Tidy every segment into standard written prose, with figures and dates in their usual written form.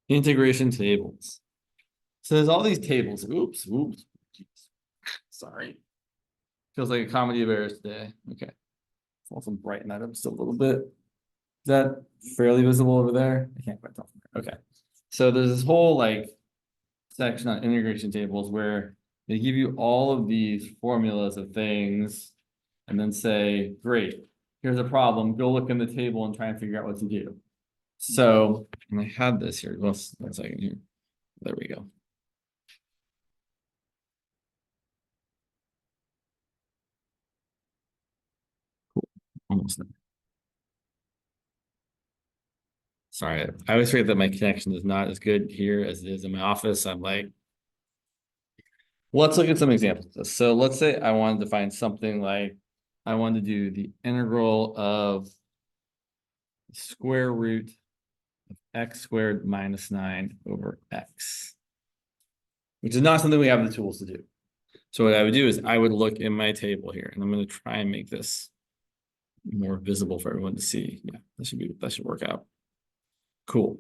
Integration tables. So there's all these tables. Oops. Jeez. Sorry. Feels like a comedy of errors today. Okay. I'll also brighten that up just a little bit. Is that fairly visible over there? I can't quite tell from there. Okay. So there's this whole like section on integration tables where they give you all of these formulas of things and then say, great, here's a problem. Go look in the table and try and figure out what to do. So, and I had this here. One second here. There we go. Cool. Almost there. Sorry, I always forget that my connection is not as good here as it is in my office. I'm like, let's look at some examples of this. So let's say I wanted to find something like, I wanted to do the integral of square root of x squared minus 9 over x, which is not something we have the tools to do. So what I would do is I would look in my table here, and I'm going to try and make this more visible for everyone to see. Yeah, that should work out. Cool.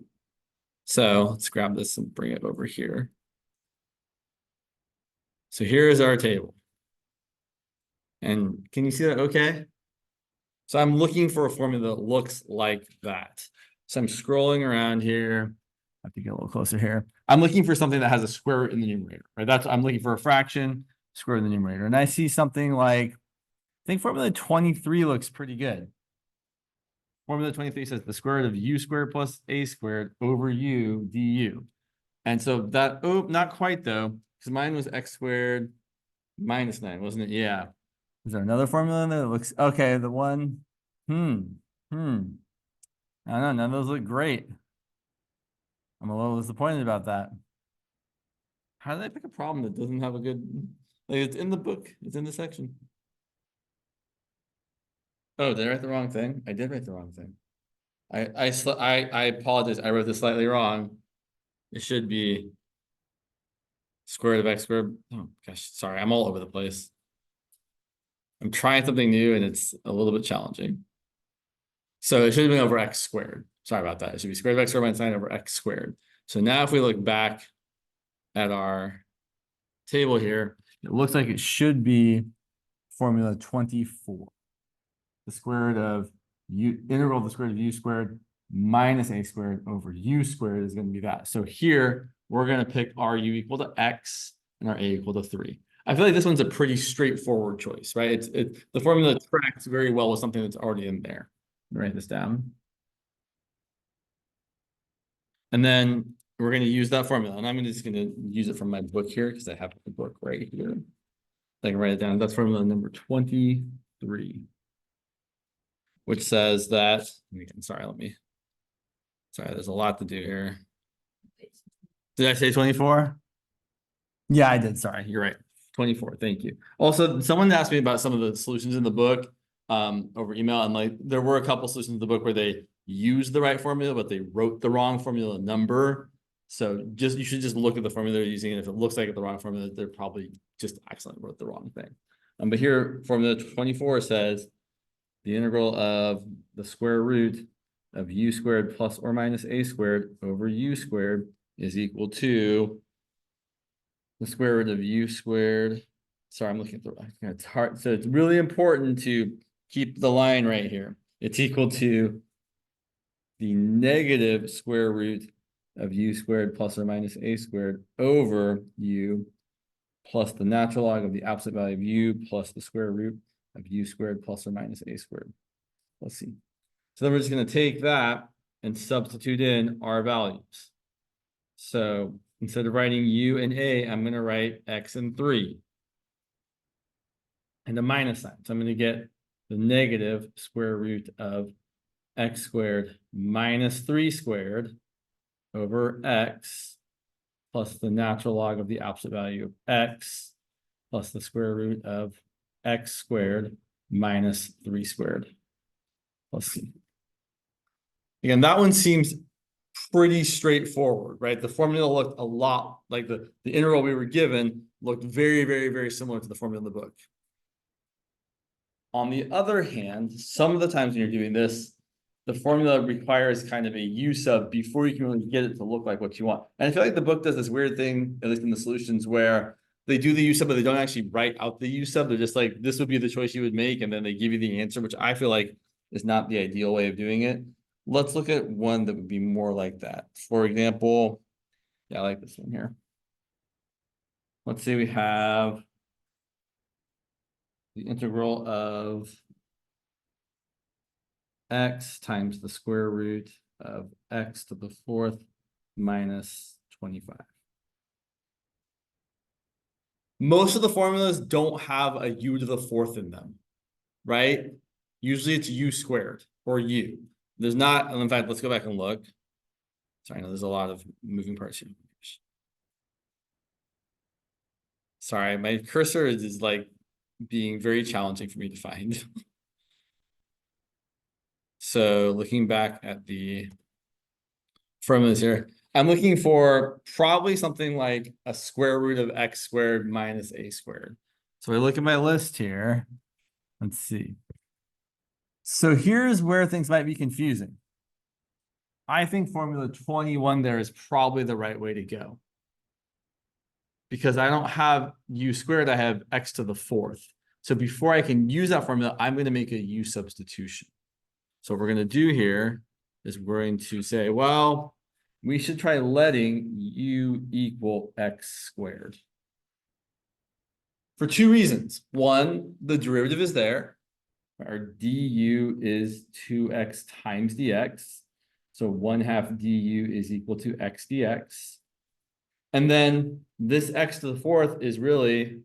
So let's grab this and bring it over here. So here is our table. And can you see that okay? So I'm looking for a formula that looks like that. So I'm scrolling around here. I have to get a little closer here. I'm looking for something that has a square root in the numerator, right? I'm looking for a fraction, square root in the numerator. And I see something like, I think formula 23 looks pretty good. Formula 23 says the square root of u squared plus a squared over u du. And so that, oh, not quite though, because mine was x squared minus 9, wasn't it? Yeah. Is there another formula in there that looks okay? The one, I don't know. None of those look great. I'm a little disappointed about that. How did I pick a problem that doesn't have a good, like it's in the book, it's in the section. Oh, did I write the wrong thing? I did write the wrong thing. I apologize. I wrote this slightly wrong. It should be square root of x squared. Oh gosh, sorry, I'm all over the place. I'm trying something new and it's a little bit challenging. So it should have been over x squared. Sorry about that. It should be square root of x squared minus 9 over x squared. So now if we look back at our table here, it looks like it should be formula 24. The square root of integral of the square root of u squared minus a squared over u squared is going to be that. So here we're going to pick our u equal to x and our a equal to 3. I feel like this one's a pretty straightforward choice, right? The formula tracks very well with something that's already in there. Let me write this down. And then we're going to use that formula. And I'm just going to use it from my book here because I have the book right here. I can write it down. That's formula number 23. Which says that, sorry, there's a lot to do here. Did I say 24? Yeah, I did. Sorry, you're right. 24. Thank you. Also, someone asked me about some of the solutions in the book over email, and like there were a couple solutions in the book where they used the right formula, but they wrote the wrong formula number. So you should just look at the formula they're using, and if it looks like the wrong formula, they're probably just accidentally wrote the wrong thing. But here, formula 24 says the integral of the square root of u squared plus or minus a squared over u squared is equal to the square root of u squared. Sorry, I'm looking at the right. It's hard. So it's really important to keep the line right here. It's equal to the negative square root of u squared plus or minus a squared over u plus the natural log of the absolute value of u plus the square root of u squared plus or minus a squared. Let's see. So then we're just going to take that and substitute in our values. So instead of writing u and a, I'm going to write x and 3 and a minus sign. So I'm going to get the negative square root of x squared minus 3 squared over x plus the natural log of the absolute value of x plus the square root of x squared minus 3 squared. Let's see. Again, that one seems pretty straightforward, right? The formula looked a lot like the integral we were given looked very, very, very similar to the formula in the book. On the other hand, some of the times when you're doing this, the formula requires kind of a U sub before you can really get it to look like what you want. And I feel like the book does this weird thing, at least in the solutions, where they do the U sub, but they don't actually write out the U sub. They're just like, this would be the choice you would make, and then they give you the answer, which I feel like is not the ideal way of doing it. Let's look at one that would be more like that. For example, yeah, I like this one here. Let's say we have the integral of x times the square root of x to the fourth minus 25. Most of the formulas don't have a u to the fourth in them, right? Usually it's u squared or u. There's not, in fact, let's go back and look. Sorry, no, there's a lot of moving parts here. Sorry, my cursor is like being very challenging for me to find. So looking back at the formulas here, I'm looking for probably something like a square root of x squared minus a squared. So I look at my list here. Let's see. So here's where things might be confusing. I think formula 21 there is probably the right way to go. Because I don't have u squared, I have x to the fourth. So before I can use that formula, I'm going to make a u substitution. So what we're going to do here is we're going to say, well, we should try letting u equal x squared. For two reasons. One, the derivative is there. Our du is 2x times dx. So 1/2 du is equal to x dx. And then this x to the fourth is really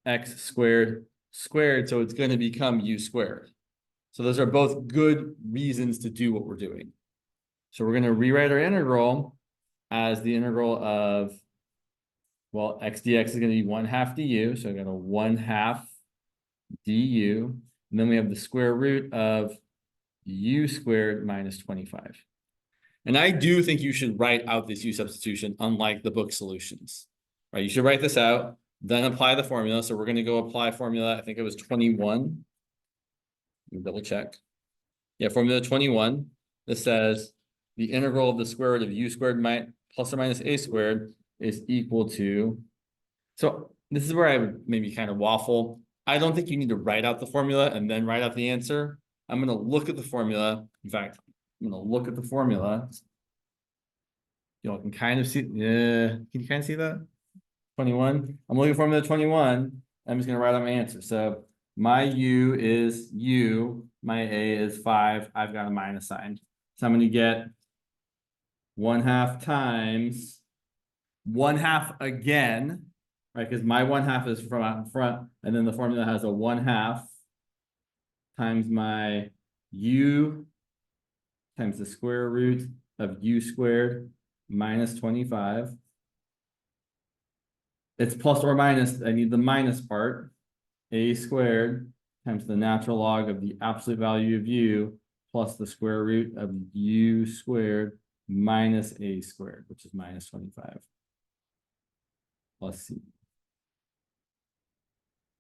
x squared squared. So it's going to become u squared. So those are both good reasons to do what we're doing. So we're going to rewrite our integral as the integral of, well, x dx is going to be 1/2 du. So I got a 1/2 du. And then we have the square root of u squared minus 25. And I do think you should write out this u substitution, unlike the book solutions. Right? You should write this out, then apply the formula. So we're going to go apply formula, I think it was 21. Double check. Yeah, formula 21. This says the integral of the square root of u squared plus or minus a squared is equal to. So this is where I would maybe kind of waffle. I don't think you need to write out the formula and then write out the answer. I'm going to look at the formula. In fact, I'm going to look at the formula. Y'all can kind of see. Can you kind of see that? 21. I'm looking at formula 21. I'm just going to write out my answer. So my u is u. My a is 5. I've got a minus sign. So I'm going to get 1/2 times 1/2 again, right? Because my 1/2 is from out in front. And then the formula has a 1/2 times my u times the square root of u squared minus 25. It's plus or minus. I need the minus part. A squared times the natural log of the absolute value of u plus the square root of u squared minus a squared, which is minus 25 plus c.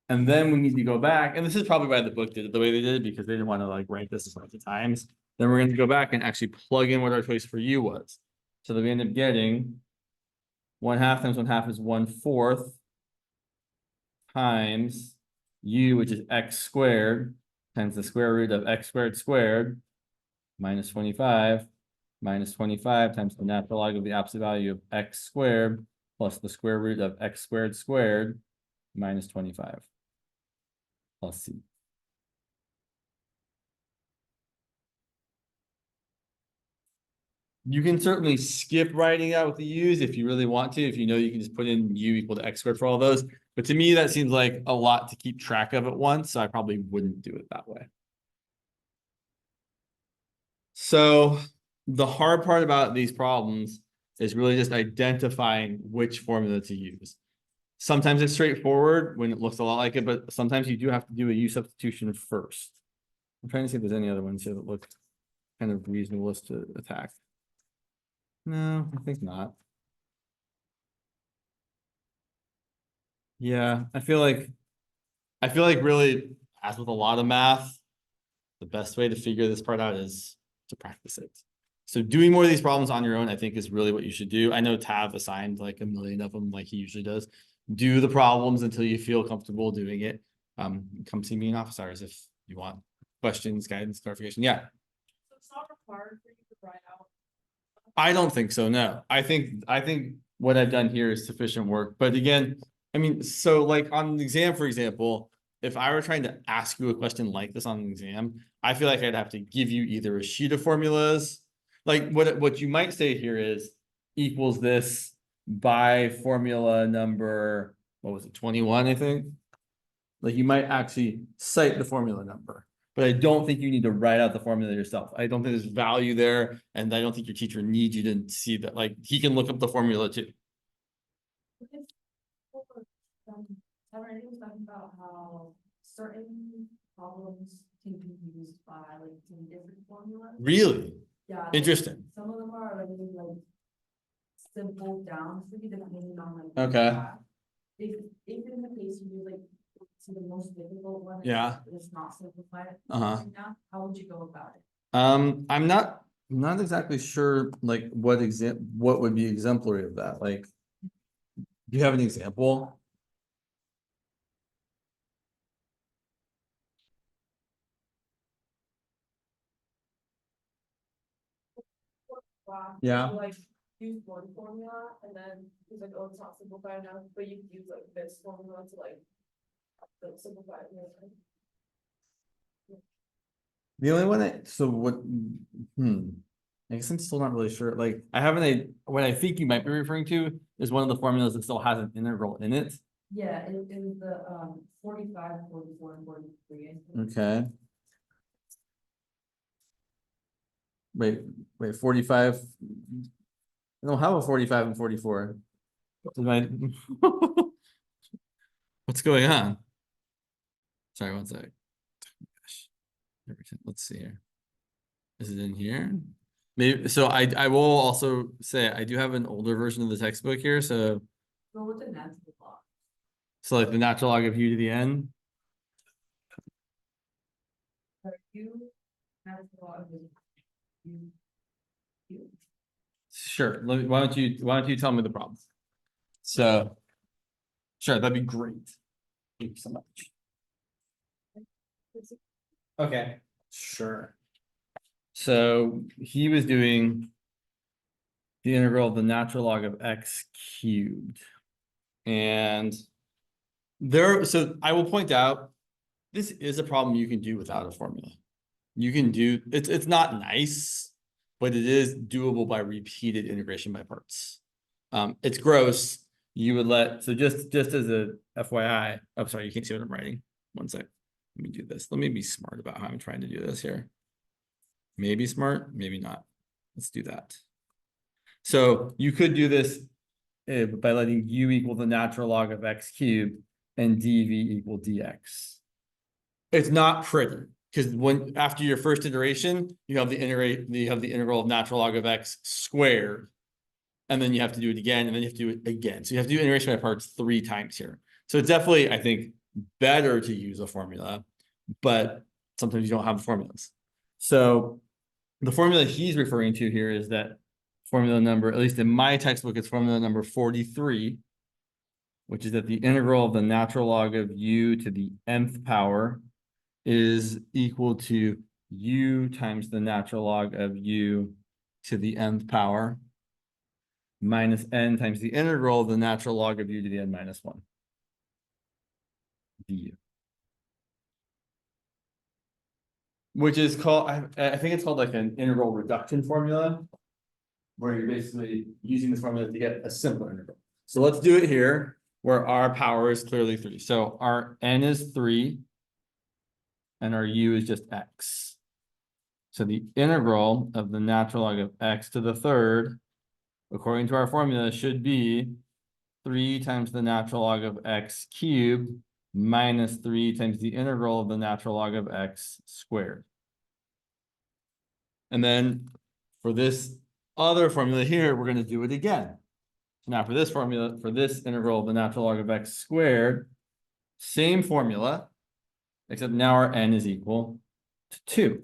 And then we need to go back, and this is probably why the book did it the way they did, because they didn't want to like write this a bunch of times. Then we're going to go back and actually plug in what our choice for u was. So that we end up getting 1/2 times 1/2 is 1/4 times u, which is x squared, times the square root of x squared squared minus 25 minus 25 times the natural log of the absolute value of x squared plus the square root of x squared squared minus 25 plus c. You can certainly skip writing out with the u's if you really want to, if you know you can just put in u equal to x squared for all those. But to me, that seems like a lot to keep track of at once, so I probably wouldn't do it that way. So the hard part about these problems is really just identifying which formula to use. Sometimes it's straightforward when it looks a lot like it, but sometimes you do have to do a u substitution first. I'm trying to see if there's any other ones here that look kind of reasonable to attack. No, I think not. Yeah, I feel like really, as with a lot of math, the best way to figure this part out is to practice it. So doing more of these problems on your own, I think, is really what you should do. I know Tav assigned like a million of them, like he usually does. Do the problems until you feel comfortable doing it. Come see me in office hours if you want questions, guidance, clarification. Yeah. So it's not required for you to write out. I don't think so. No, I think what I've done here is sufficient work. But again, I mean, so like on the exam, for example, if I were trying to ask you a question like this on an exam, I feel like I'd have to give you either a sheet of formulas, like what you might say here is equals this by formula number, what was it, 21, I think. Like you might actually cite the formula number, but I don't think you need to write out the formula yourself. I don't think there's value there, and I don't think your teacher needs you to see that. Like he can look up the formula too. Already was talking about how certain problems can be used by like some different formulas. Really? Yeah. Like, interesting. some of them are like simple down for you depending on like. Okay. If in the case you use like to the most difficult one. Yeah. It's not simplified. Uh-huh. How would you go about it? I'm not exactly sure like what would be exemplary of that. Like, do you have an example? Yeah. Like use one formula and then he's like, oh, it's not simplified enough, but you use like this formula to like simplify it. The only one I guess I'm still not really sure. Like I haven't what I think you might be referring to is one of the formulas that still has an integral in it. Yeah, it was the 45, 44, and 43. Okay. Wait, 45. I don't have a 45 and 44. What's going on? Sorry, one sec. Gosh. Let's see here. Is it in here? Maybe so. I will also say I do have an older version of the textbook here. So Go with the natural log. So like the natural log of u to the n. Natural log of u. Sure. Why don't you tell me the problem? So sure, that'd be great. Thank you so much. Okay. Sure. So he was doing the integral of the natural log of x cubed. And so I will point out, this is a problem you can do without a formula. You can do, it's not nice, but it is doable by repeated integration by parts. It's gross. You would so just as a FYI, I'm sorry, you can't see what I'm writing. One sec. Let me do this. Let me be smart about how I'm trying to do this here. Maybe smart, maybe not. Let's do that. So you could do this by letting u equal the natural log of x cubed and dv equal dx. It's not pretty because after your first iteration, you have the integral of natural log of x squared, and then you have to do it again, and then you have to do it again. So you have to do integration by parts 3 times here. So it's definitely, I think, better to use a formula, but sometimes you don't have formulas. So the formula he's referring to here is that formula number, at least in my textbook, it's formula number 43, which is that the integral of the natural log of u to the nth power is equal to u times the natural log of u to the nth power minus n times the integral of the natural log of u to the n minus 1 du. Which is called, I think it's called like an integral reduction formula, where you're basically using this formula to get a simpler integral. So let's do it here, where our power is clearly 3. So our n is 3, and our u is just x. So the integral of the natural log of x to the third, according to our formula, should be 3 times the natural log of x cubed minus 3 times the integral of the natural log of x squared. And then for this other formula here, we're going to do it again. Now for this formula, for this integral of the natural log of x squared, same formula, except now our n is equal to 2.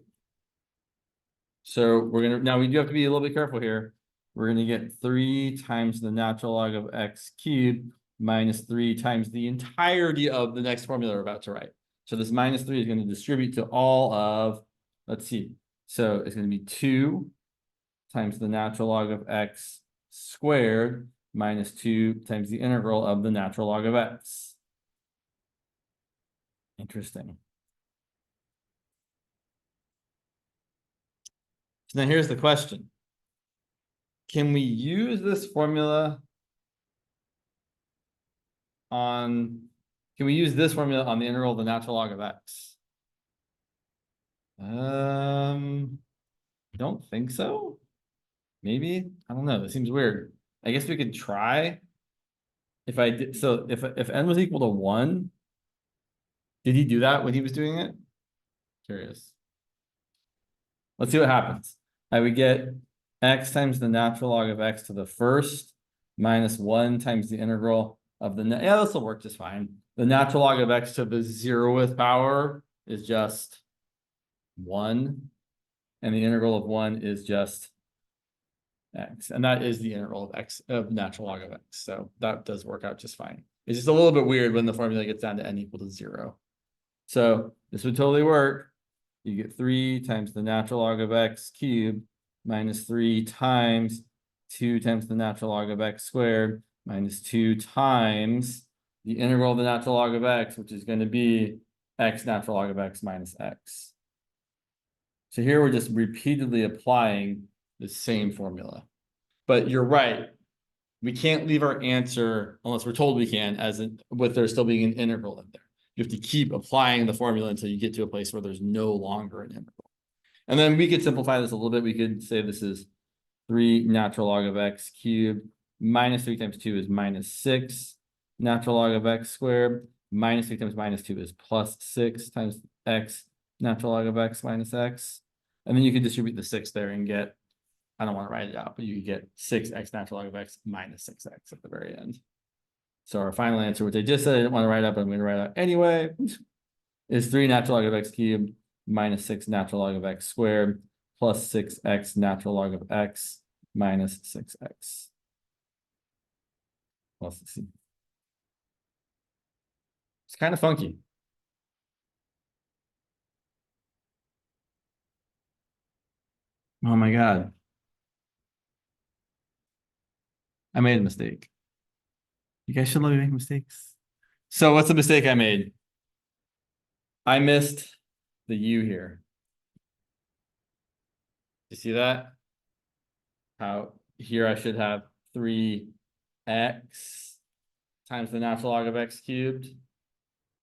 So now we do have to be a little bit careful here. We're gonna get 3 times the natural log of x cubed minus 3 times the entirety of the next formula we're about to write. So this minus 3 is going to distribute to all of, let's see. So it's going to be 2 times the natural log of x squared minus 2 times the integral of the natural log of x. Interesting. So now here's the question. Can we use this formula on the integral of the natural log of x? Don't think so. Maybe, I don't know. That seems weird. I guess we could try. If I did, so if n was equal to 1, did he do that when he was doing it? Curious. Let's see what happens. I would get x times the natural log of x to the first minus 1 times the integral of the, yeah, this will work just fine. The natural log of x to the 0th power is just 1. And the integral of 1 is just x. And that is the integral of x of natural log of x. So that does work out just fine. It's just a little bit weird when the formula gets down to n equal to 0. So this would totally work. You get 3 times the natural log of x cubed minus 3 times 2 times the natural log of x squared minus 2 times the integral of the natural log of x, which is going to be x natural log of x minus x. So here we're just repeatedly applying the same formula. But you're right. We can't leave our answer unless we're told we can, with there still being an integral in there. You have to keep applying the formula until you get to a place where there's no longer an integral. And then we could simplify this a little bit. We could say this is 3 natural log of x cubed minus 3 times 2 is minus 6 natural log of x squared minus 3 times minus 2 is plus 6 times x natural log of x minus x. And then you can distribute the 6 there and get, I don't want to write it out, but you get 6x natural log of x minus 6x at the very end. So our final answer, which I just said I didn't want to write up, but I'm going to write out anyway, is 3 natural log of x cubed minus 6 natural log of x squared plus 6x natural log of x minus 6x. Let's see. It's kind of funky. Oh my God. I made a mistake. You guys should let me make mistakes. So what's the mistake I made? I missed the u here. You see that? How here I should have 3x times the natural log of x cubed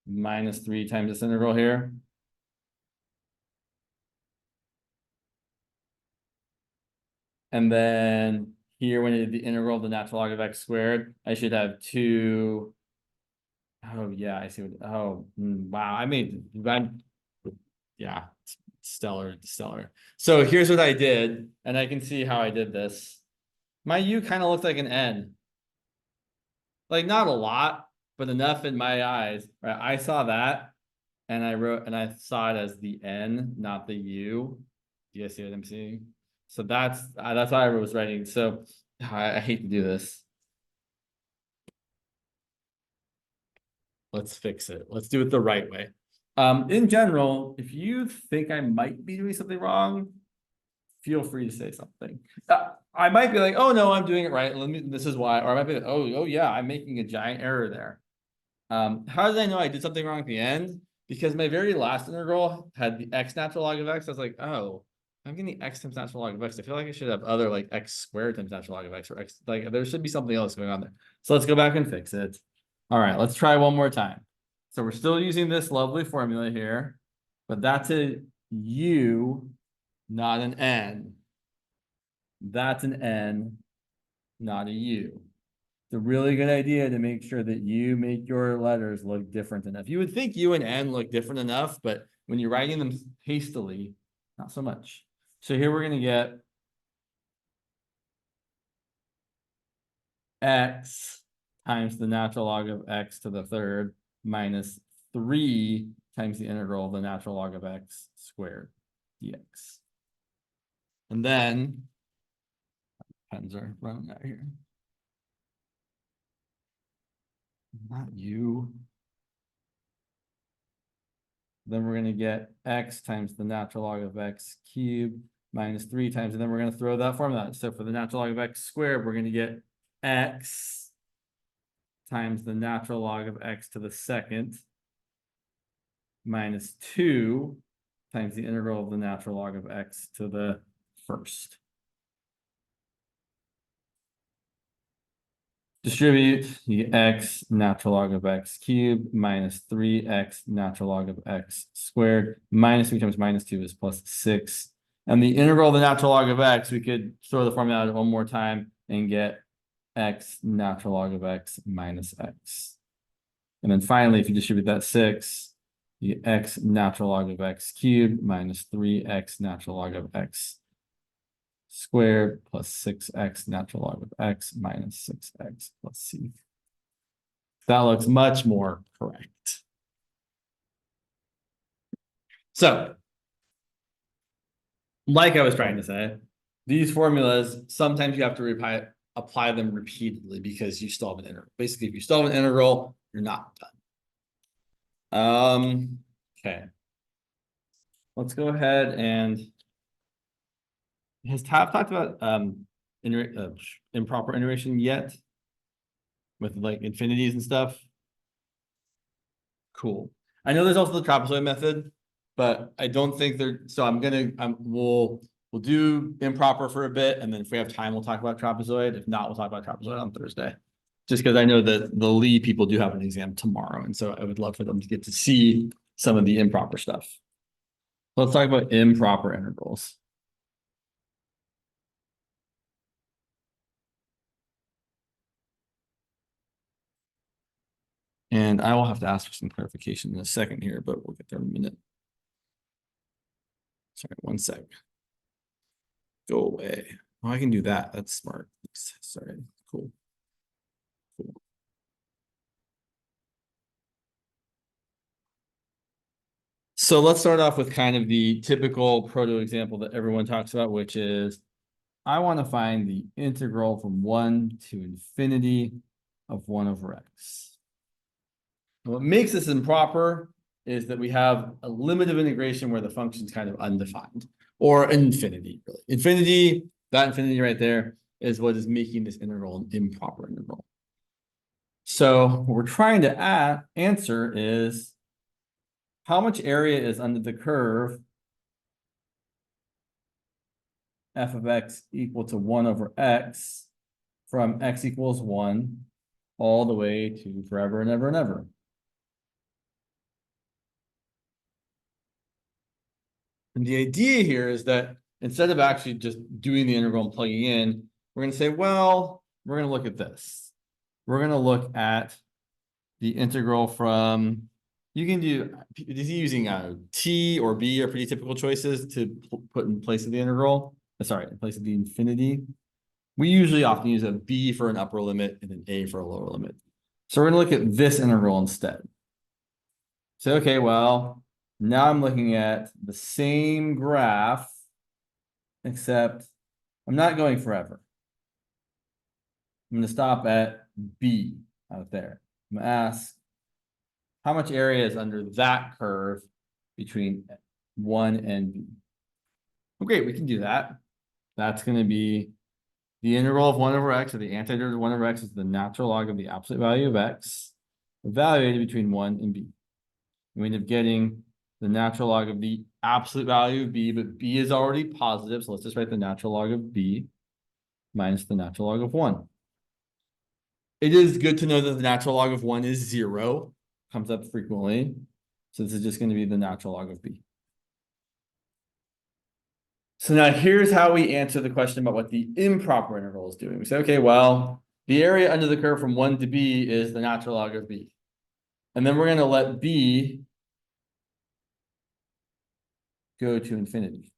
minus 3 times this integral here. And then here, when I did the integral of the natural log of x squared, I should have 2. Oh yeah, I see what. Oh wow, yeah, stellar. So here's what I did, and I can see how I did this. My u kind of looks like an n. Like not a lot, but enough in my eyes. Right? I saw that, and I saw it as the n, not the u. Do you guys see what I'm seeing? So that's how I was writing. So I hate to do this. Let's fix it. Let's do it the right way. In general, if you think I might be doing something wrong, feel free to say something. I might be like, oh no, I'm doing it right. This is why. Or I might be like, oh yeah, I'm making a giant error there. How did I know I did something wrong at the end? Because my very last integral had the x natural log of x. I was like, oh, I'm getting x times natural log of x. I feel like I should have other like x squared times natural log of x, or x, like there should be something else going on there. So let's go back and fix it. All right, let's try one more time. So we're still using this lovely formula here, but that's a u, not an n. That's an n, not a u. It's a really good idea to make sure that you make your letters look different enough. You would think u and n look different enough, but when you're writing them hastily, not so much. So here we're going to get x times the natural log of x to the third minus 3 times the integral of the natural log of x squared dx. And then pens are running out here. Not you. Then we're gonna get x times the natural log of x cubed minus 3 times, and then we're gonna throw that formula. So for the natural log of x squared, we're gonna get x times the natural log of x to the second minus 2 times the integral of the natural log of x to the first. Distribute the x natural log of x cubed minus 3x natural log of x squared minus 3 times minus 2 is plus 6. And the integral of the natural log of x, we could throw the formula out one more time and get x natural log of x minus x. And then finally, if you distribute that 6, the x natural log of x cubed minus 3x natural log of x squared plus 6x natural log of x minus 6x plus c. That looks much more correct. So, like I was trying to say, these formulas, sometimes you have to apply them repeatedly because you still have an integral. Basically, if you still have an integral, you're not done. Okay. Let's go ahead and has Tab talked about improper iteration yet? With like infinities and stuff? Cool. I know there's also the trapezoid method, but I don't think they're, so we'll do improper for a bit, and then if we have time, we'll talk about trapezoid. If not, we'll talk about trapezoid on Thursday. Just because I know that the Lee people do have an exam tomorrow, and so I would love for them to get to see some of the improper stuff. Let's talk about improper integrals. And I will have to ask for some clarification in a second here, but we'll get there in a minute. Sorry, one sec. Go away. Oh, I can do that. That's smart. Sorry. Cool. So let's start off with kind of the typical proto example that everyone talks about, which is I want to find the integral from 1 to infinity of 1 over x. And what makes this improper is that we have a limit of integration where the function is kind of undefined, or infinity, really. Infinity, that infinity right there, is what is making this integral an improper integral. So what we're trying to answer is how much area is under the curve f of x equal to 1 over x from x equals 1 all the way to forever and ever and ever. And the idea here is that instead of actually just doing the integral and plugging in, we're going to say, well, we're going to look at this. We're going to look at the integral from, you can do, using t or b are pretty typical choices to put in place of the integral. Sorry, in place of the infinity. We usually often use a b for an upper limit and an a for a lower limit. So we're going to look at this integral instead. So, okay, well, now I'm looking at the same graph, except I'm not going forever. I'm going to stop at b out there. I'm going to ask, how much area is under that curve between 1 and b? Well, great, we can do that. That's going to be the integral of 1 over x, or the antiderivative of 1 over x is the natural log of the absolute value of x, evaluated between 1 and b. We end up getting the natural log of the absolute value of b, but b is already positive, so let's just write the natural log of b minus the natural log of 1. It is good to know that the natural log of 1 is 0, comes up frequently, so this is just going to be the natural log of b. So now here's how we answer the question about what the improper integral is doing. We say, okay, well, the area under the curve from 1 to b is the natural log of b. And then we're going to let b go to infinity.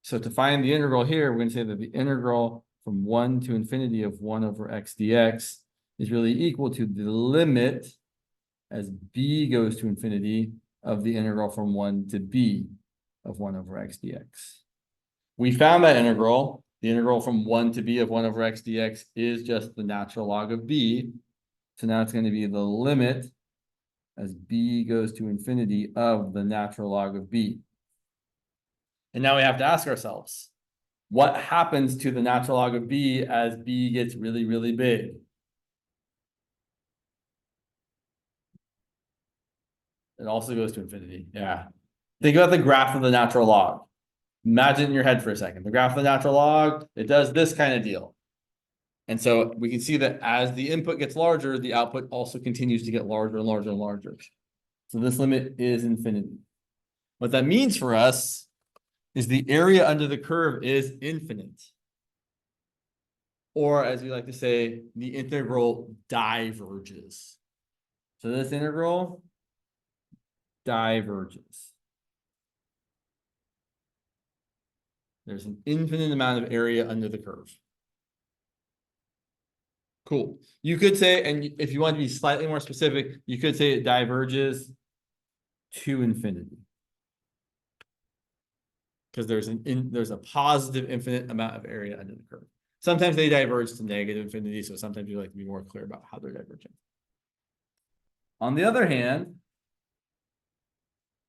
So to find the integral here, we're going to say that the integral from 1 to infinity of 1 over x dx is really equal to the limit as b goes to infinity of the integral from 1 to b of 1 over x dx. We found that integral. The integral from 1 to b of 1 over x dx is just the natural log of b. So now it's going to be the limit as b goes to infinity of the natural log of b. And now we have to ask ourselves, what happens to the natural log of b as b gets really, really big? It also goes to infinity. Yeah. Think about the graph of the natural log. Imagine it in your head for a second. The graph of the natural log, it does this kind of deal. And so we can see that as the input gets larger, the output also continues to get larger and larger and larger. So this limit is infinity. What that means for us is the area under the curve is infinite. Or as we like to say, the integral diverges. So this integral diverges. There's an infinite amount of area under the curve. Cool. You could say, and if you want to be slightly more specific, you could say it diverges to infinity. Because there's a positive infinite amount of area under the curve. Sometimes they diverge to negative infinity, so sometimes you like to be more clear about how they're diverging. On the other hand,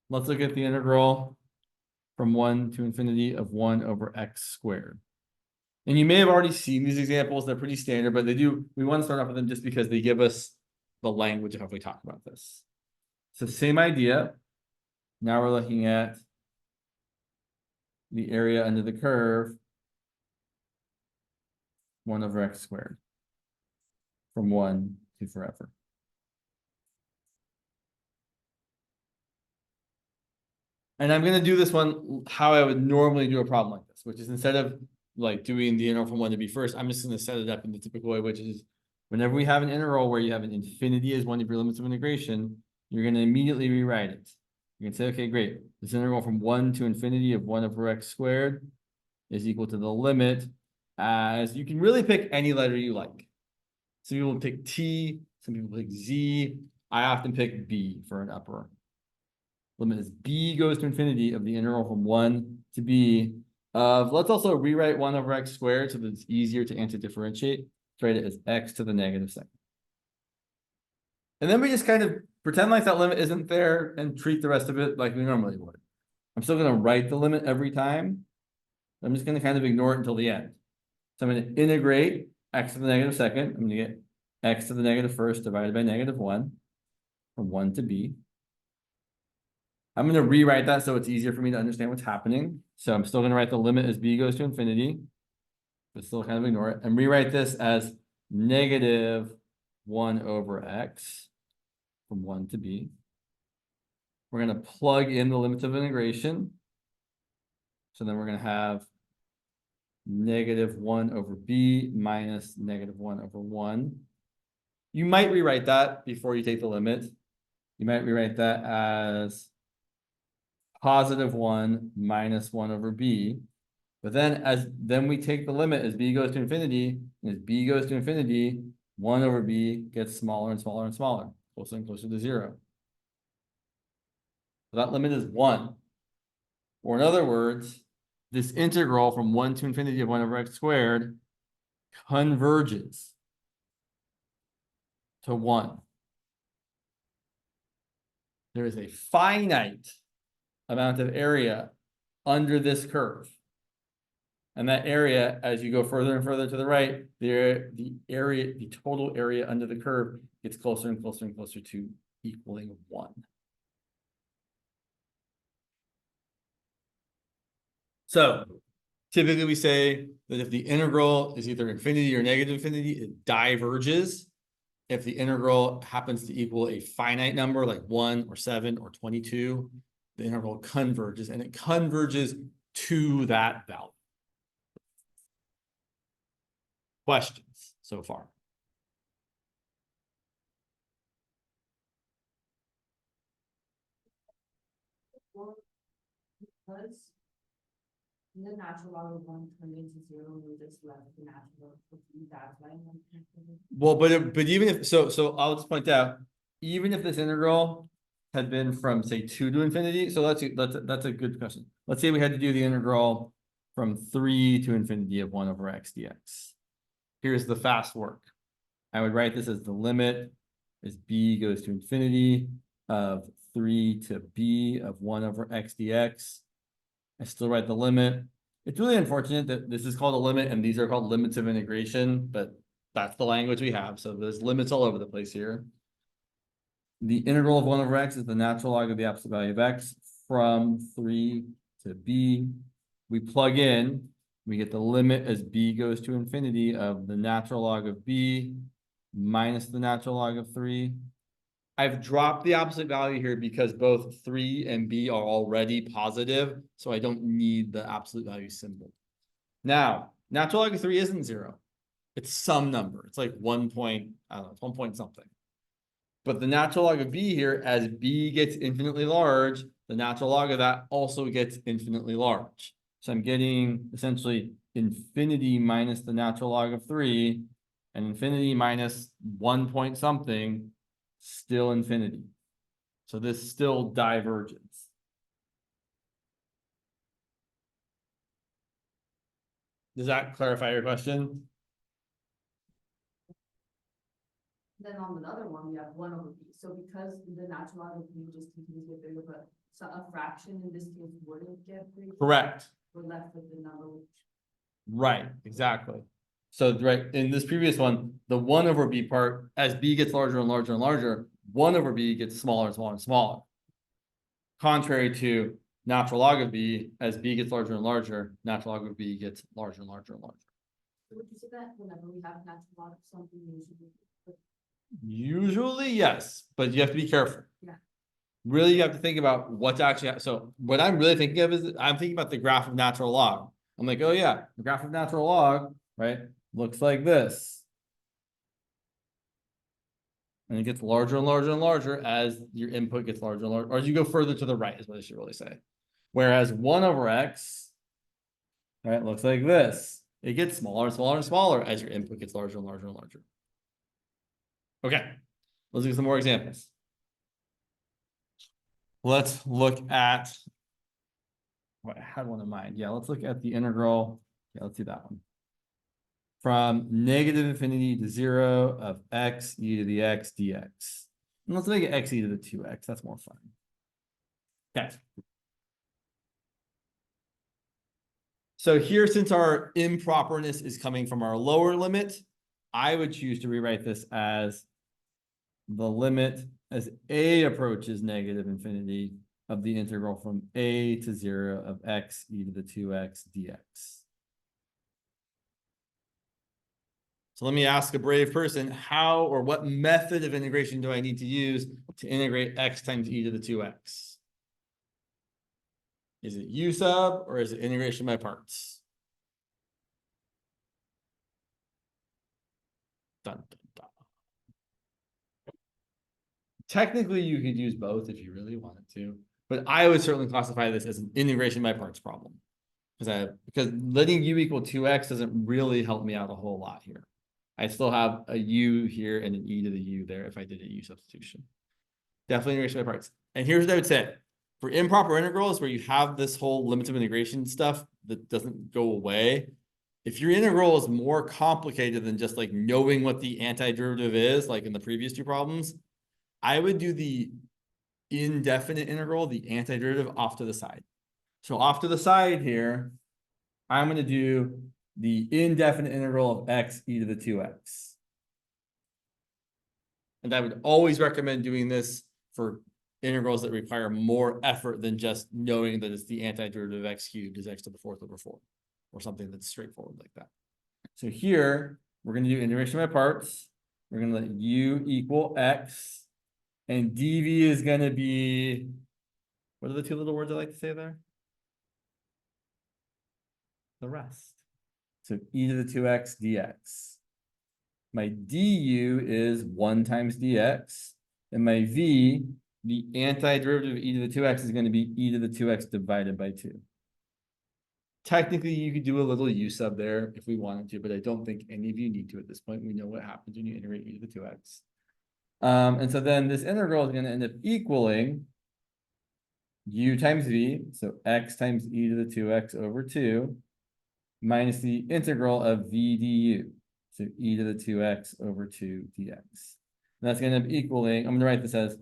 let's look at the integral from 1 to infinity of 1 over x squared. And you may have already seen these examples. They're pretty standard, but we want to start off with them just because they give us the language of how we talk about this. So same idea. Now we're looking at the area under the curve, 1 over x squared, from 1 to forever. And I'm going to do this one how I would normally do a problem like this, which is instead of like doing the integral from 1 to b first, I'm just going to set it up in the typical way, which is whenever we have an integral where you have an infinity as one of your limits of integration, you're going to immediately rewrite it. You're going to say, okay, great. This integral from 1 to infinity of 1 over x squared is equal to the limit as you can really pick any letter you like. Some people pick t, some people pick z. I often pick b for an upper. Limit as b goes to infinity of the integral from 1 to b of, let's also rewrite 1 over x squared so that it's easier to anti-differentiate. Let's write it as x to the negative second. And then we just kind of pretend like that limit isn't there and treat the rest of it like we normally would. I'm still going to write the limit every time. I'm just going to kind of ignore it until the end. So I'm going to integrate x to the negative second. I'm going to get x to the negative first divided by -1 from 1 to b. I'm going to rewrite that so it's easier for me to understand what's happening. So I'm still going to write the limit as b goes to infinity, but still kind of ignore it, and rewrite this as -1 over x from 1 to b. We're going to plug in the limits of integration. So then we're going to have -1 over b minus -1 over 1. You might rewrite that before you take the limit. You might rewrite that as +1 minus 1 over b. But then we take the limit as b goes to infinity, and as b goes to infinity, 1 over b gets smaller and smaller and smaller, closer and closer to 0. So that limit is 1. Or in other words, this integral from 1 to infinity of 1 over x squared converges to 1. There is a finite amount of area under this curve. And that area, as you go further and further to the right, the total area under the curve gets closer and closer and closer to equaling 1. So typically we say that if the integral is either infinity or negative infinity, it diverges. If the integral happens to equal a finite number like 1 or 7 or 22, the integral converges, and it converges to that value. Questions so far? Because the natural log of 1 turned into 0, we just left the natural log of that line. Well, but even if so I'll just point out, even if this integral had been from say 2 to infinity, so that's a good question. Let's say we had to do the integral from 3 to infinity of 1 over x dx. Here's the fast work. I would write this as the limit as b goes to infinity of 3 to b of 1 over x dx. I still write the limit. It's really unfortunate that this is called a limit and these are called limits of integration, but that's the language we have. So there's limits all over the place here. The integral of 1 over x is the natural log of the absolute value of x from 3 to b. We plug in, we get the limit as b goes to infinity of the natural log of b minus the natural log of 3. I've dropped the absolute value here because both 3 and b are already positive, so I don't need the absolute value symbol. Now, natural log of 3 isn't 0. It's some number. It's like 1 point, I don't know, it's 1 point something. But the natural log of b here, as b gets infinitely large, the natural log of that also gets infinitely large. So I'm getting essentially infinity minus the natural log of 3, and infinity minus 1 point something, still infinity. So this still diverges. Does that clarify your question? Then on the other one, we have 1 over b. So because the natural log of b just continues to get bigger, but so a fraction in this case wouldn't get bigger. Correct. We're left with the number which. Right, exactly. So right in this previous one, the 1 over b part, as b gets larger and larger and larger, 1 over b gets smaller and smaller and smaller. Contrary to natural log of b, as b gets larger and larger, natural log of b gets larger and larger and larger. Would you say that whenever we have natural log of something, usually? Usually, yes, but you have to be careful. Yeah. Really, you have to think about what's actually, so what I'm really thinking of is I'm thinking about the graph of natural log. I'm like, oh yeah, the graph of natural log, right, looks like this. And it gets larger and larger and larger as your input gets larger and larger, or as you go further to the right is what I should really say. Whereas 1 over x, right, looks like this. It gets smaller and smaller and smaller as your input gets larger and larger and larger. Okay, let's do some more examples. Let's look at what I had one in mind. Yeah, let's look at the integral. Yeah, let's do that one. From negative infinity to 0 of x e to the x dx. And let's make it x e to the 2x. That's more fun. Okay. So here, since our improperness is coming from our lower limit, I would choose to rewrite this as the limit as a approaches negative infinity of the integral from a to 0 of x e to the 2x dx. So let me ask a brave person, how or what method of integration do I need to use to integrate x times e to the 2x? Is it u sub or is it integration by parts? Dun, dun, dun. Technically, you could use both if you really wanted to, but I would certainly classify this as an integration by parts problem. Because letting u equal 2x doesn't really help me out a whole lot here. I still have a u here and an e to the u there if I did a u substitution. Definitely integration by parts. And here's what I would say. For improper integrals where you have this whole limits of integration stuff that doesn't go away, if your integral is more complicated than just like knowing what the antiderivative is, like in the previous two problems, I would do the indefinite integral, the antiderivative, off to the side. So off to the side here, I'm going to do the indefinite integral of x e to the 2x. And I would always recommend doing this for integrals that require more effort than just knowing that it's the antiderivative of x cubed is x to the 4th over 4, or something that's straightforward like that. So here, we're going to do integration by parts. We're going to let u equal x, and dv is going to be, what are the two little words I like to say there? The rest. So e to the 2x dx. My du is 1 times dx, and my v, the antiderivative of e to the 2x is going to be e to the 2x divided by 2. Technically, you could do a little u sub there if we wanted to, but I don't think any of you need to at this point. We know what happens when you integrate e to the 2x. And so then this integral is going to end up equaling u times v, so x times e to the 2x over 2, minus the integral of v du. So e to the 2x over 2 dx. And that's going to be equaling, I'm going to write this as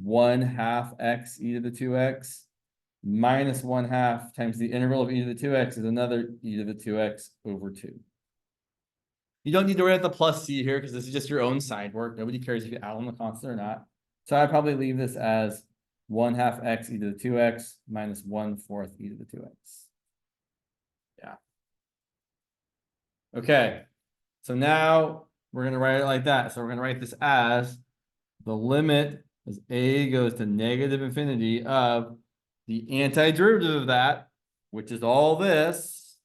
1/2 x e to the 2x minus 1/2 times the integral of e to the 2x is another e to the 2x over 2. You don't need to write the plus c here because this is just your own side work. Nobody cares if you add on the constant or not. So I'd probably leave this as 1/2 x e to the 2x minus 1/4 e to the 2x. Yeah. Okay. So now we're going to write it like that. So we're going to write this as the limit as a goes to negative infinity of the antiderivative of that, which is all this,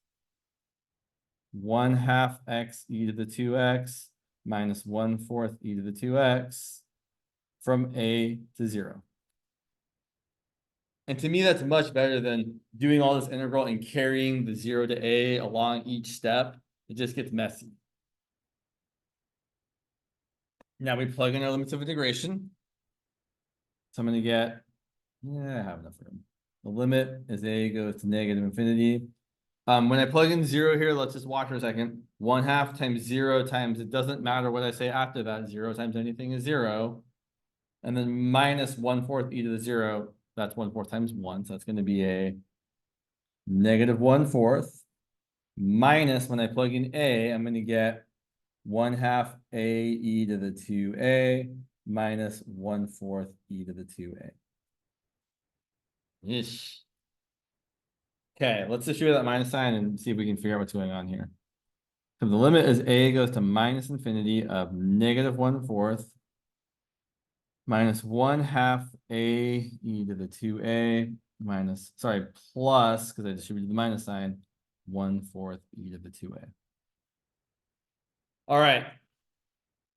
1/2 x e to the 2x minus 1/4 e to the 2x from a to 0. And to me, that's much better than doing all this integral and carrying the 0 to a along each step. It just gets messy. Now we plug in our limits of integration. So I'm going to get, I have enough room. The limit as a goes to negative infinity. When I plug in 0 here, let's just watch for a second. 1/2 times 0 times, it doesn't matter what I say after that. 0 times anything is 0. And then minus 1/4 e to the 0. That's 1/4 times 1. So that's going to be a negative 1/4. Minus, when I plug in a, I'm going to get 1/2 a e to the 2a minus 1/4 e to the 2a. Ish. Okay, let's just show that minus sign and see if we can figure out what's going on here. So the limit as a goes to minus infinity of negative 1/4 minus 1/2 a e to the 2a minus, sorry, plus, because I distributed the minus sign, 1/4 e to the 2a. All right.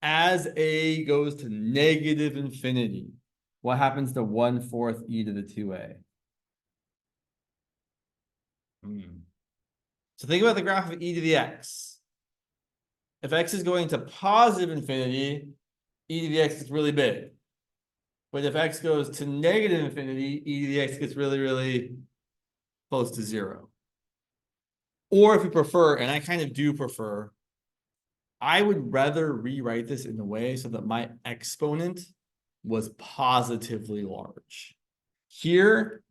As a goes to negative infinity, what happens to 1/4 e to the 2a? So think about the graph of e to the x. If x is going to positive infinity, e to the x is really big. But if x goes to negative infinity, e to the x gets really, really close to 0. Or if you prefer, and I kind of do prefer, I would rather rewrite this in a way so that my exponent was positively large. Here,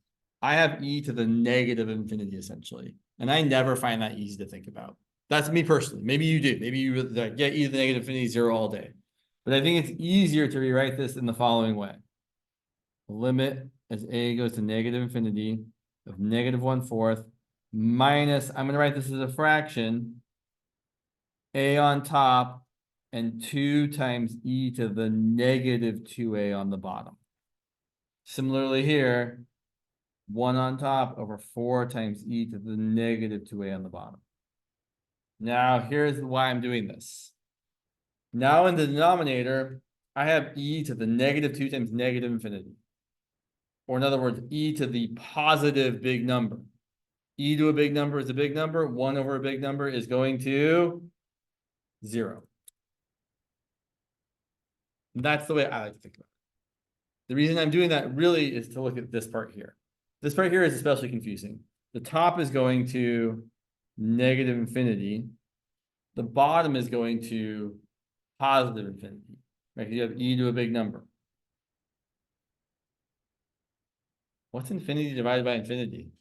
I have e to the negative infinity, essentially. And I never find that easy to think about. That's me personally. Maybe you do. Maybe you get e to the negative infinity 0 all day. But I think it's easier to rewrite this in the following way. The limit as a goes to negative infinity of negative 1/4 minus, I'm going to write this as a fraction, a on top and 2 times e to the negative 2a on the bottom. Similarly here, 1 on top over 4 times e to the negative 2a on the bottom. Now, here's why I'm doing this. Now in the denominator, I have e to the negative 2 times negative infinity. Or in other words, e to the positive big number. E to a big number is a big number. 1 over a big number is going to 0. That's the way I like to think about it. The reason I'm doing that really is to look at this part here. This part here is especially confusing. The top is going to negative infinity. The bottom is going to positive infinity. Right? You have e to a big number. What's infinity divided by infinity?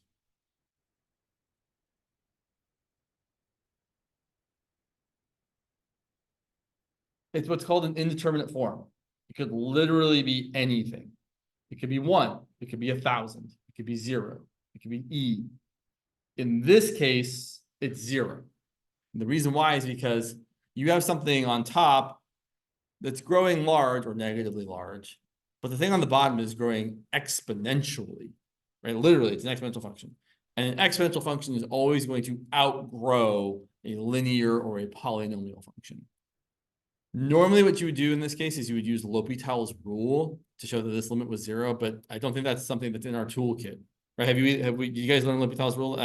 It's what's called an indeterminate form. It could literally be anything. It could be 1. It could be 1,000. It could be 0. It could be e. In this case, it's 0. And the reason why is because you have something on top that's growing large or negatively large, but the thing on the bottom is growing exponentially, right? Literally, it's an exponential function. And an exponential function is always going to outgrow a linear or a polynomial function. Normally, what you would do in this case is you would use L'Hopital's rule to show that this limit was 0, but I don't think that's something that's in our toolkit. Right? Did you guys learn L'Hopital's rule?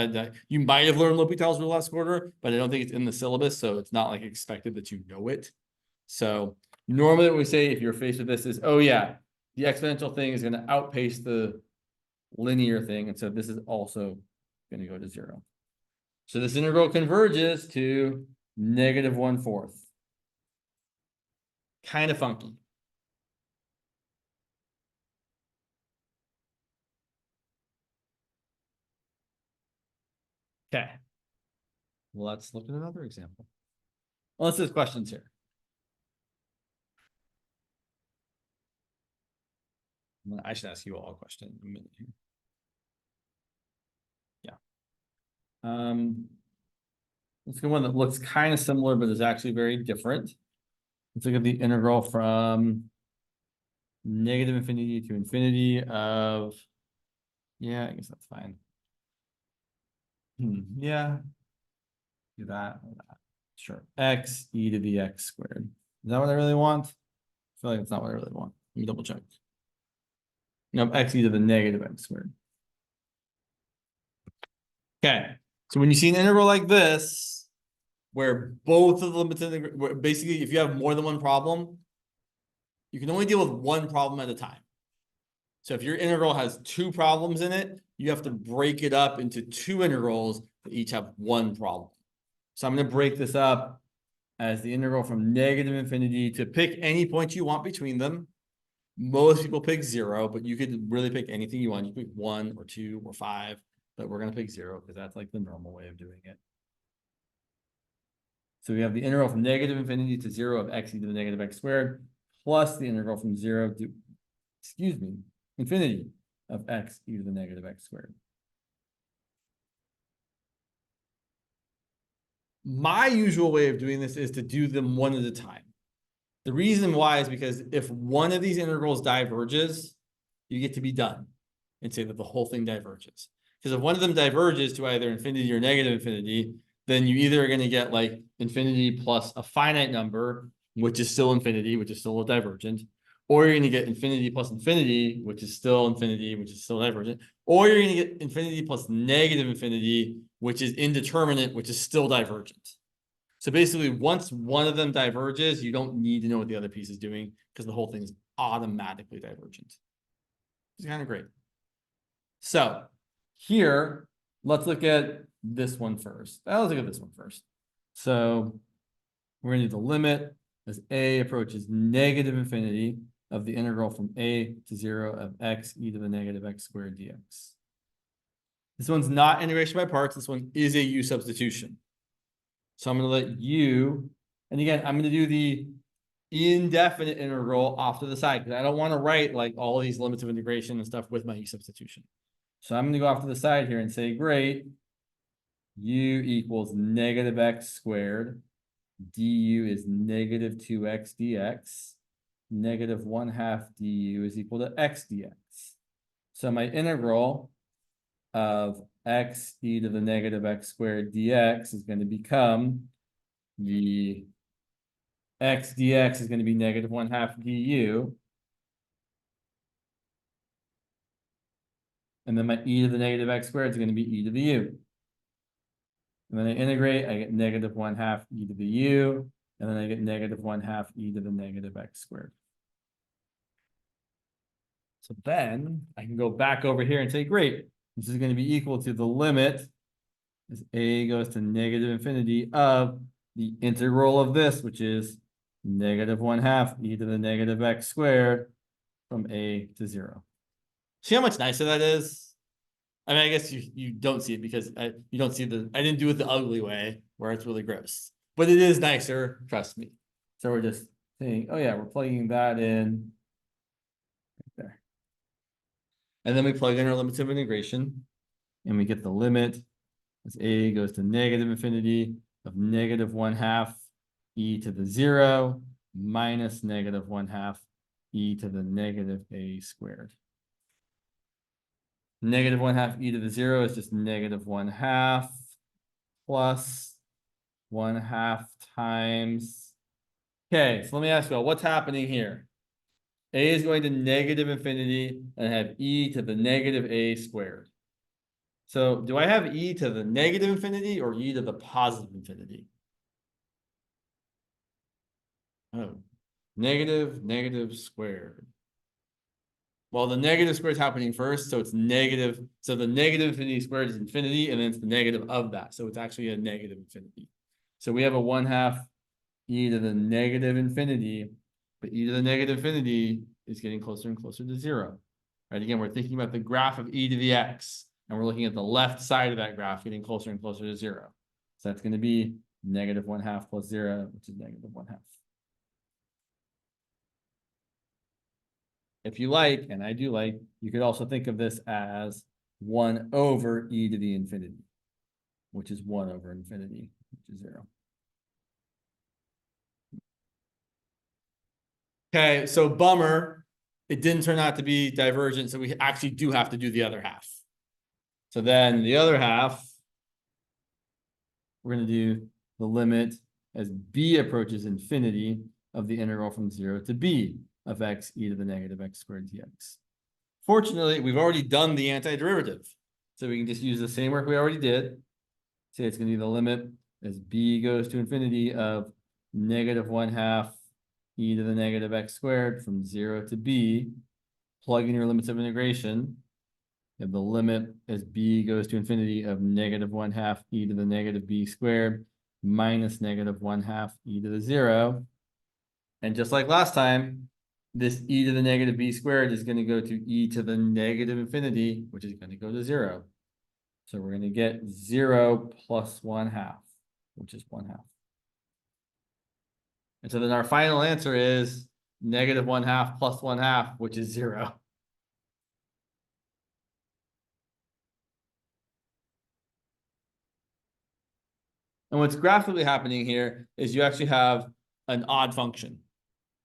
You might have learned L'Hopital's rule last quarter, but I don't think it's in the syllabus, so it's not like expected that you know it. So normally what we say if you're faced with this is, oh yeah, the exponential thing is going to outpace the linear thing, and so this is also going to go to 0. So this integral converges to -1/4. Kind of funky. Okay. Let's look at another example. Well, let's do questions here. I should ask you all a question in a minute here. Yeah. Let's get one that looks kind of similar, but is actually very different. Let's look at the integral from -infinity to infinity of, yeah, I guess that's fine. Yeah. Do that. Sure. X e to the x squared. Is that what I really want? I feel like it's not what I really want. Let me double check. No, x e to the -x squared. Okay. So when you see an integral like this, where both of the limits where basically if you have more than one problem, you can only deal with one problem at a time. So if your integral has two problems in it, you have to break it up into two integrals that each have one problem. So I'm going to break this up as the integral from -infinity to pick any point you want between them. Most people pick 0, but you could really pick anything you want. You pick 1 or 2 or 5, but we're going to pick 0 because that's like the normal way of doing it. So we have the integral from -infinity to 0 of x e to the -x squared plus the integral from 0 to, excuse me, infinity of x e to the -x squared. My usual way of doing this is to do them one at a time. The reason why is because if one of these integrals diverges, you get to be done and say that the whole thing diverges. Because if one of them diverges to either infinity or -infinity, then you either are going to get like infinity plus a finite number, which is still infinity, which is still a divergent, or you're going to get infinity plus infinity, which is still infinity, which is still divergent, or you're going to get infinity plus -infinity, which is indeterminate, which is still divergent. So basically, once one of them diverges, you don't need to know what the other piece is doing because the whole thing is automatically divergent. It's kind of great. So here, let's look at this one first. Let's look at this one first. So we're going to do the limit as a approaches -infinity of the integral from a to 0 of x e to the -x squared dx. This one's not integration by parts. This one is a u substitution. So I'm going to let u, and again, I'm going to do the indefinite integral off to the side because I don't want to write like all of these limits of integration and stuff with my u substitution. So I'm going to go off to the side here and say, great, u equals -x squared. Du is -2x dx. -1/2 du is equal to x dx. So my integral of x e to the -x squared dx is going to become the x dx is going to be -1/2 du. And then my e to the -x squared is going to be e to the u. And then I integrate, I get -1/2 e to the u, and then I get -1/2 e to the -x squared. So then I can go back over here and say, great, this is going to be equal to the limit as a goes to -infinity of the integral of this, which is -1/2 e to the -x squared from a to 0. See how much nicer that is? I mean, I guess you don't see it because you don't see I didn't do it the ugly way where it's really gross, but it is nicer, trust me. So we're just saying, oh yeah, we're plugging that in right there. And then we plug in our limits of integration and we get the limit as a goes to -infinity of -1/2 e to the 0 minus -1/2 e to the -a squared. -1/2 e to the 0 is just -1/2 plus 1/2 times. Okay, so let me ask you all, what's happening here? A is going to -infinity and have e to the -a squared. So do I have e to the -infinity or e to the positive infinity? Oh, negative squared. Well, the negative squared is happening first, so it's negative. So the negative infinity squared is infinity, and then it's the negative of that. So it's actually a negative infinity. So we have a 1/2 e to the negative infinity, but e to the negative infinity is getting closer and closer to 0. Right? Again, we're thinking about the graph of e to the x, and we're looking at the left side of that graph getting closer and closer to 0. So that's going to be negative 1/2 plus 0, which is negative 1/2. If you like, and I do like, you could also think of this as 1 over e to the infinity, which is 1 over infinity, which is 0. Okay, so bummer, it didn't turn out to be divergent, so we actually do have to do the other half. So then the other half, we're going to do the limit as b approaches infinity of the integral from 0 to b of x e to the negative x squared dx. Fortunately, we've already done the antiderivative, so we can just use the same work we already did. Say it's going to be the limit as b goes to infinity of negative 1/2 e to the negative x squared from 0 to b. Plug in your limits of integration. You have the limit as b goes to infinity of negative 1/2 e to the negative b squared minus negative 1/2 e to the 0. And just like last time, this e to the negative b squared is going to go to e to the negative infinity, which is going to go to 0. So we're going to get 0 plus 1/2, which is 1/2. And so then our final answer is negative 1/2 plus 1/2, which is 0. And what's graphically happening here is you actually have an odd function.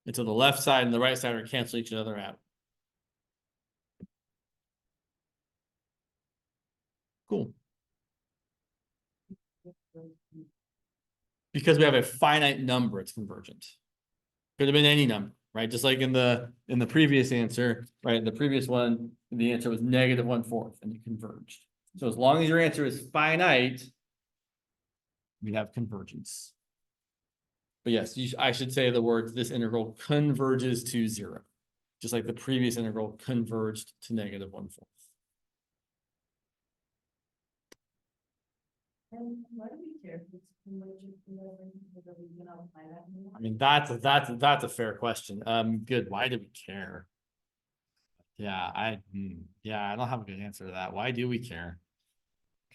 And so the left side and the right side are canceling each other out. Cool. Because we have a finite number, it's convergent. Could have been any number, right? Just like in the previous answer, right? The previous one, the answer was negative 1/4 and it converged. So as long as your answer is finite, we have convergence. But yes, I should say the words, this integral converges to 0, just like the previous integral converged to negative 1/4. And why do we care if it's convergent whether we can apply that anymore? I mean, that's a fair question. Good. Why do we care? Yeah, I don't have a good answer to that. Why do we care?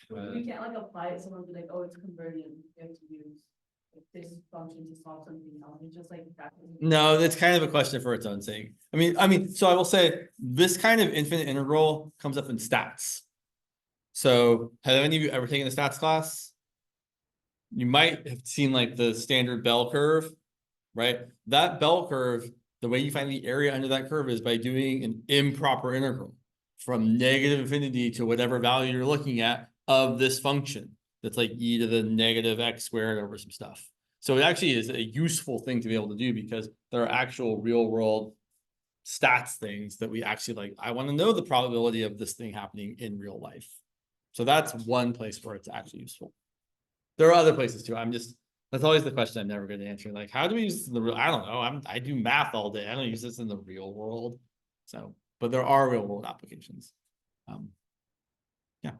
We can't like apply it, someone be like, oh, it's convergent, you have to use like, this function to solve something else, it's just like that. No, it's kind of a question for its own sake. I mean, so I will say this kind of infinite integral comes up in stats. So have any of you ever taken a stats class? You might have seen like the standard bell curve, right? That bell curve, the way you find the area under that curve is by doing an improper integral from negative infinity to whatever value you're looking at of this function. That's like e to the negative x squared over some stuff. So it actually is a useful thing to be able to do because there are actual real world stats things that we actually like. I want to know the probability of this thing happening in real life. So that's one place where it's actually useful. There are other places too. That's always the question I'm never going to answer. Like, how do we use this in the real? I don't know. I do math all day. I don't use this in the real world. So, but there are real world applications. Yeah.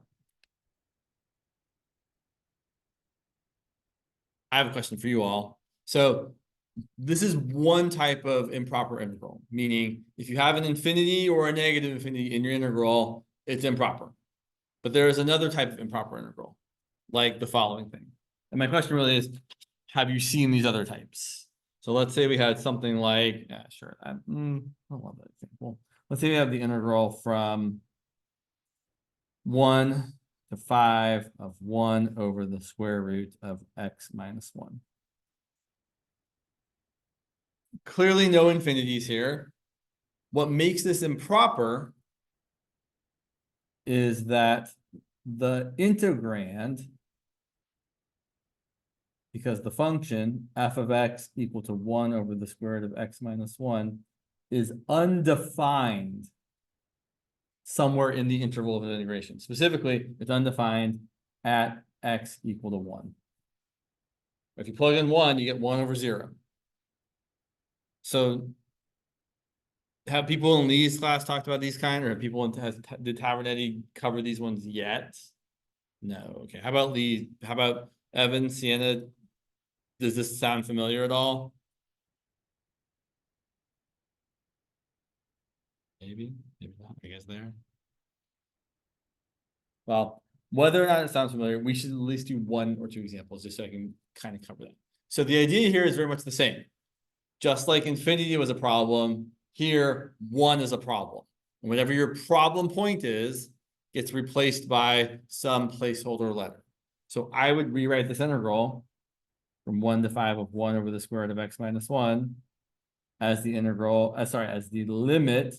I have a question for you all. So this is one type of improper integral, meaning if you have an infinity or a negative infinity in your integral, it's improper. But there is another type of improper integral, like the following thing. And my question really is, have you seen these other types? So let's say we had something like, yeah, sure. I love that example. Let's say we have the integral from 1 to 5 of 1 over the square root of x minus 1. Clearly no infinities here. What makes this improper is that the integrand, because the function f of x equal to 1 over the square root of x minus 1 is undefined somewhere in the interval of integration. Specifically, it's undefined at x equal to 1. If you plug in 1, you get 1 over 0. So have people in Lee's class talked about these kind, or have people did Tavernetti cover these ones yet? No. Okay. How about Lee? How about Evan, Sienna? Does this sound familiar at all? Maybe not. I guess there. Well, whether or not it sounds familiar, we should at least do one or two examples just so I can kind of cover that. So the idea here is very much the same. Just like infinity was a problem, here one is a problem. And whatever your problem point is, gets replaced by some placeholder letter. So I would rewrite this integral from 1 to 5 of 1 over the square root of x minus 1 as the integral, as the limit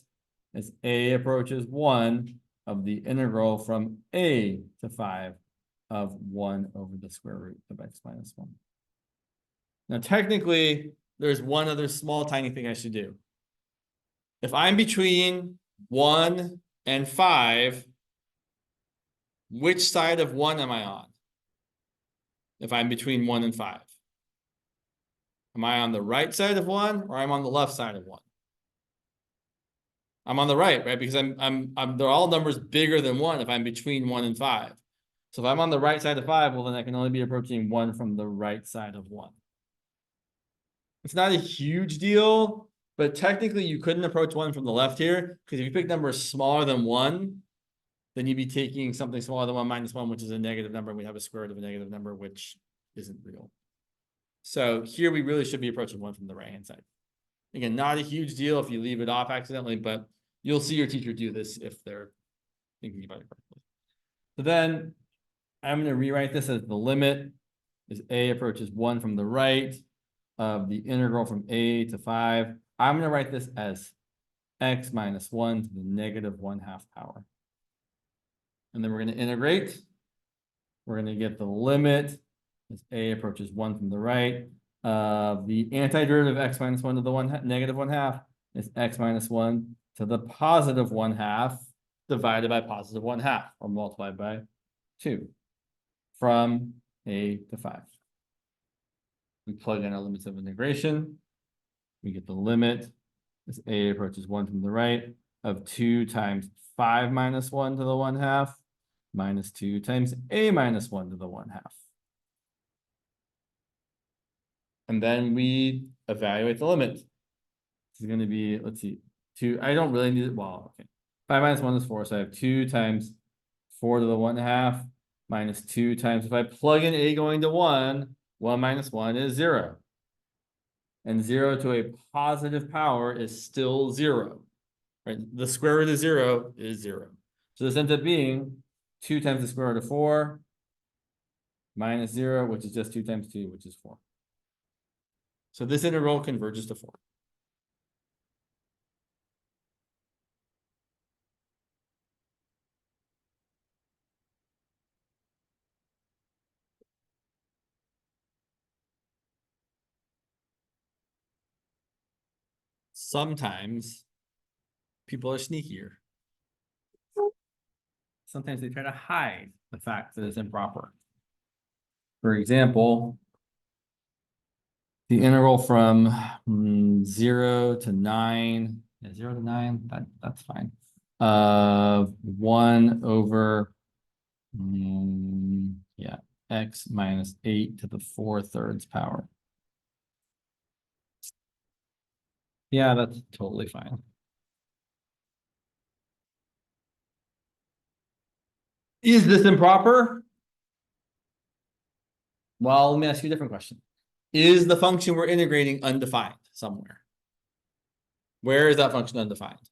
as a approaches 1 of the integral from a to 5 of 1 over the square root of x minus 1. Now, technically, there's one other small tiny thing I should do. If I'm between 1 and 5, which side of 1 am I on? If I'm between 1 and 5. Am I on the right side of 1 or I'm on the left side of 1? I'm on the right, right? Because they're all numbers bigger than 1 if I'm between 1 and 5. So if I'm on the right side of 5, well, then I can only be approaching 1 from the right side of 1. It's not a huge deal, but technically you couldn't approach 1 from the left here, because if you pick numbers smaller than 1, then you'd be taking something smaller than 1 minus 1, which is a negative number, and we have a square root of a negative number, which isn't real. So here we really should be approaching 1 from the right-hand side. Again, not a huge deal if you leave it off accidentally, but you'll see your teacher do this if they're thinking about it correctly. So then I'm going to rewrite this as the limit is a approaches 1 from the right of the integral from a to 5. I'm going to write this as x minus 1 to the negative 1/2 power. And then we're going to integrate. We're going to get the limit as a approaches 1 from the right. The antiderivative of x minus 1 to the negative 1/2 is x minus 1 to the positive 1/2 divided by positive 1/2 or multiplied by 2 from a to 5. We plug in our limits of integration. We get the limit as a approaches 1 from the right of 2 times 5 minus 1 to the 1/2 minus 2 times a minus 1 to the 1/2. And then we evaluate the limit. This is going to be, let's see, 2. I don't really need it. Well, okay. 5 minus 1 is 4. So I have 2 times 4 to the 1/2 minus 2 times, if I plug in a going to 1, 1 minus 1 is 0. And 0 to a positive power is still 0. Right? The square root of 0 is 0. So this ends up being 2 times the square root of 4 minus 0, which is just 2 times 2, which is 4. So this integral converges to 4. Sometimes people are sneakier. Sometimes they try to hide the fact that it's improper. For example, the integral from 0 to 9, 0 to 9, that's fine. 1 over x minus 8 to the 4/3 power. Yeah, that's totally fine. Is this improper? Well, let me ask you a different question. Is the function we're integrating undefined somewhere? Where is that function undefined?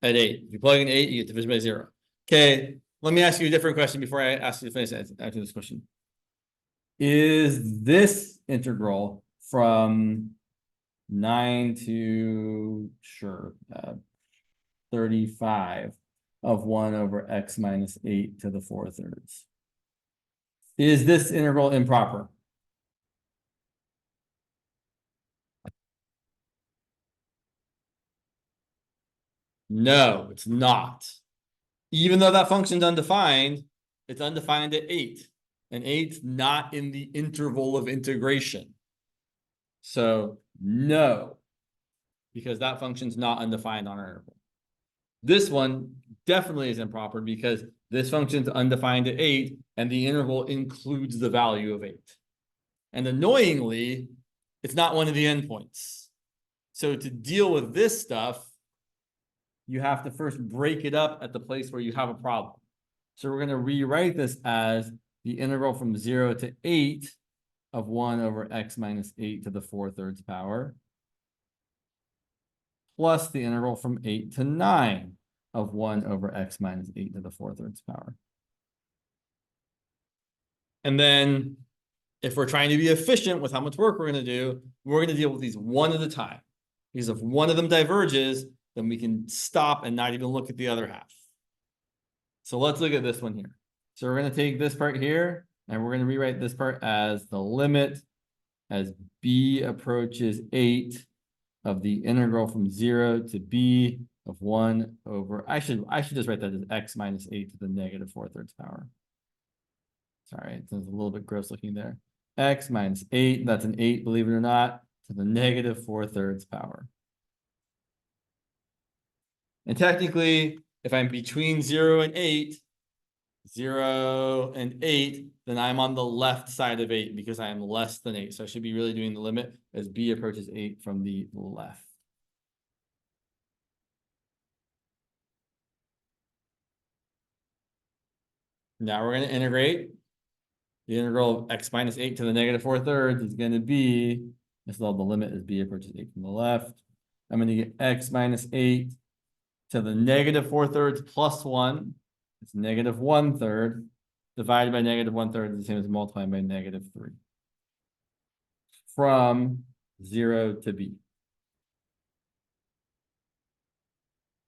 At 8. If you plug in 8, you get division by 0. Okay, let me ask you a different question before I ask you to finish answering this question. Is this integral from 9 to 35 of 1 over x minus 8 to the 4/3? Is this integral improper? No, it's not. Even though that function's undefined, it's undefined at 8. And 8's not in the interval of integration. So no, because that function's not undefined on our interval. This one definitely is improper because this function's undefined at 8 and the interval includes the value of 8. And annoyingly, it's not one of the endpoints. So to deal with this stuff, you have to first break it up at the place where you have a problem. So we're going to rewrite this as the integral from 0 to 8 of 1 over x minus 8 to the 4/3 power, plus the integral from 8 to 9 of 1 over x minus 8 to the 4/3 power. And then if we're trying to be efficient with how much work we're going to do, we're going to deal with these one at a time. Because if one of them diverges, then we can stop and not even look at the other half. So let's look at this one here. So we're going to take this part here, and we're going to rewrite this part as the limit as b approaches 8 of the integral from 0 to b of 1 over, I should just write that as x minus 8 to the negative 4/3 power. Sorry, it's a little bit gross looking there. X minus 8, that's an 8, believe it or not, to the negative 4/3 power. And technically, if I'm between 0 and 8, 0 and 8, then I'm on the left side of 8 because I am less than 8. So I should be really doing the limit as b approaches 8 from the left. Now we're going to integrate. The integral of x minus 8 to the negative 4/3 is going to be, this is all the limit as b approaches 8 from the left. I'm going to get x minus 8 to the negative 4/3 plus 1. It's negative 1/3 divided by negative 1/3 is the same as multiplying by negative 3. From 0 to b.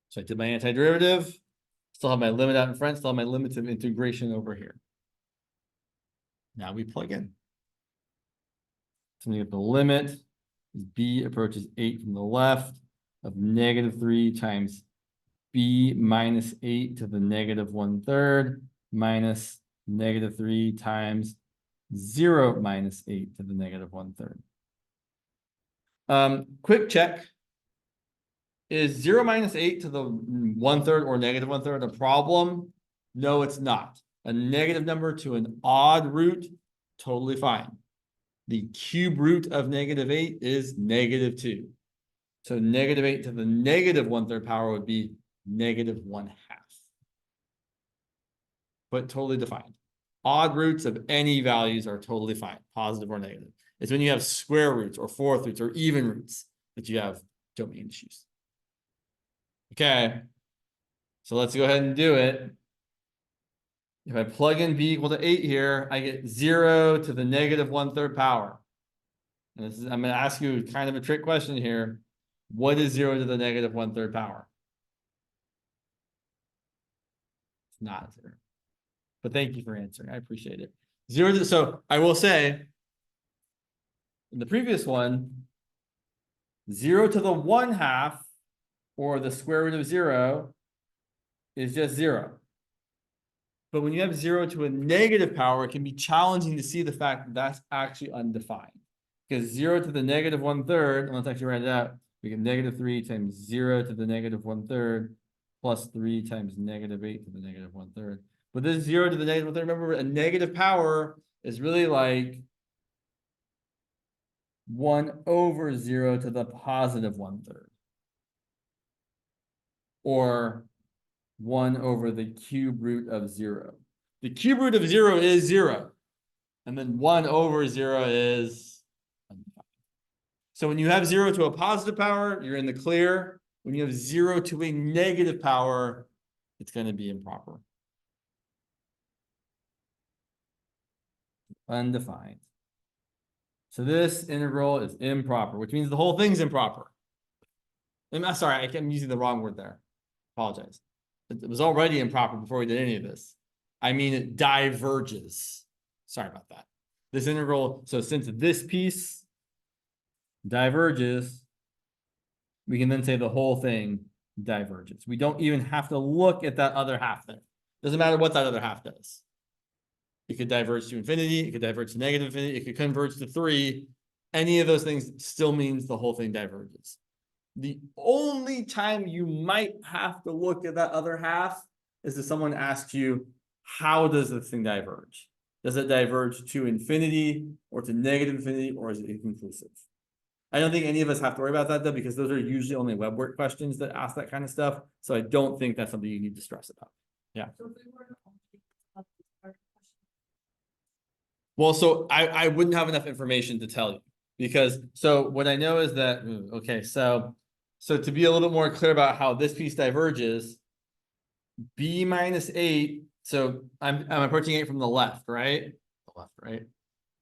So I did my antiderivative. Still have my limit out in front. Still have my limits of integration over here. Now we plug in. So we get the limit is b approaches 8 from the left of negative 3 times b minus 8 to the negative 1/3 minus negative 3 times 0 minus 8 to the negative 1/3. Quick check. Is 0 minus 8 to the 1/3 or negative 1/3 a problem? No, it's not. A negative number to an odd root, totally fine. The cube root of negative 8 is negative 2. So negative 8 to the negative 1/3 power would be negative 1/2. But totally defined. Odd roots of any values are totally fine, positive or negative. It's when you have square roots or fourth roots or even roots that you have domain issues. Okay, so let's go ahead and do it. If I plug in b equal to 8 here, I get 0 to the negative 1/3 power. And this is, I'm going to ask you kind of a trick question here. What is 0 to the negative 1/3 power? It's not 0. But thank you for answering. I appreciate it. 0 to, so I will say, in the previous one, 0 to the 1/2 or the square root of 0 is just 0. But when you have 0 to a negative power, it can be challenging to see the fact that that's actually undefined. Because 0 to the negative 1/3, and let's actually write it out, we get negative 3 times 0 to the negative 1/3 plus 3 times negative 8 to the negative 1/3. But this 0 to the negative 1/3, remember, a negative power is really like 1 over 0 to the positive 1/3. Or 1 over the cube root of 0. The cube root of 0 is 0. And then 1 over 0 is undefined. So when you have 0 to a positive power, you're in the clear. When you have 0 to a negative power, it's going to be improper. Undefined. So this integral is improper, which means the whole thing's improper. I'm sorry, I'm using the wrong word there. Apologize. It was already improper before we did any of this. I mean, it diverges. Sorry about that. This integral, so since this piece diverges, we can then say the whole thing diverges. We don't even have to look at that other half there. Doesn't matter what that other half does. It could diverge to infinity. It could diverge to negative infinity. It could converge to 3. Any of those things still means the whole thing diverges. The only time you might have to look at that other half is if someone asks you, how does this thing diverge? Does it diverge to infinity or to negative infinity, or is it inconclusive? I don't think any of us have to worry about that though, because those are usually only web work questions that ask that kind of stuff. So I don't think that's something you need to stress about. Yeah. So if we were to only up this part question, Well, so I wouldn't have enough information to tell you, because so what I know is that, okay, so to be a little bit more clear about how this piece diverges, b minus 8, so I'm approaching 8 from the left, right? The left, right?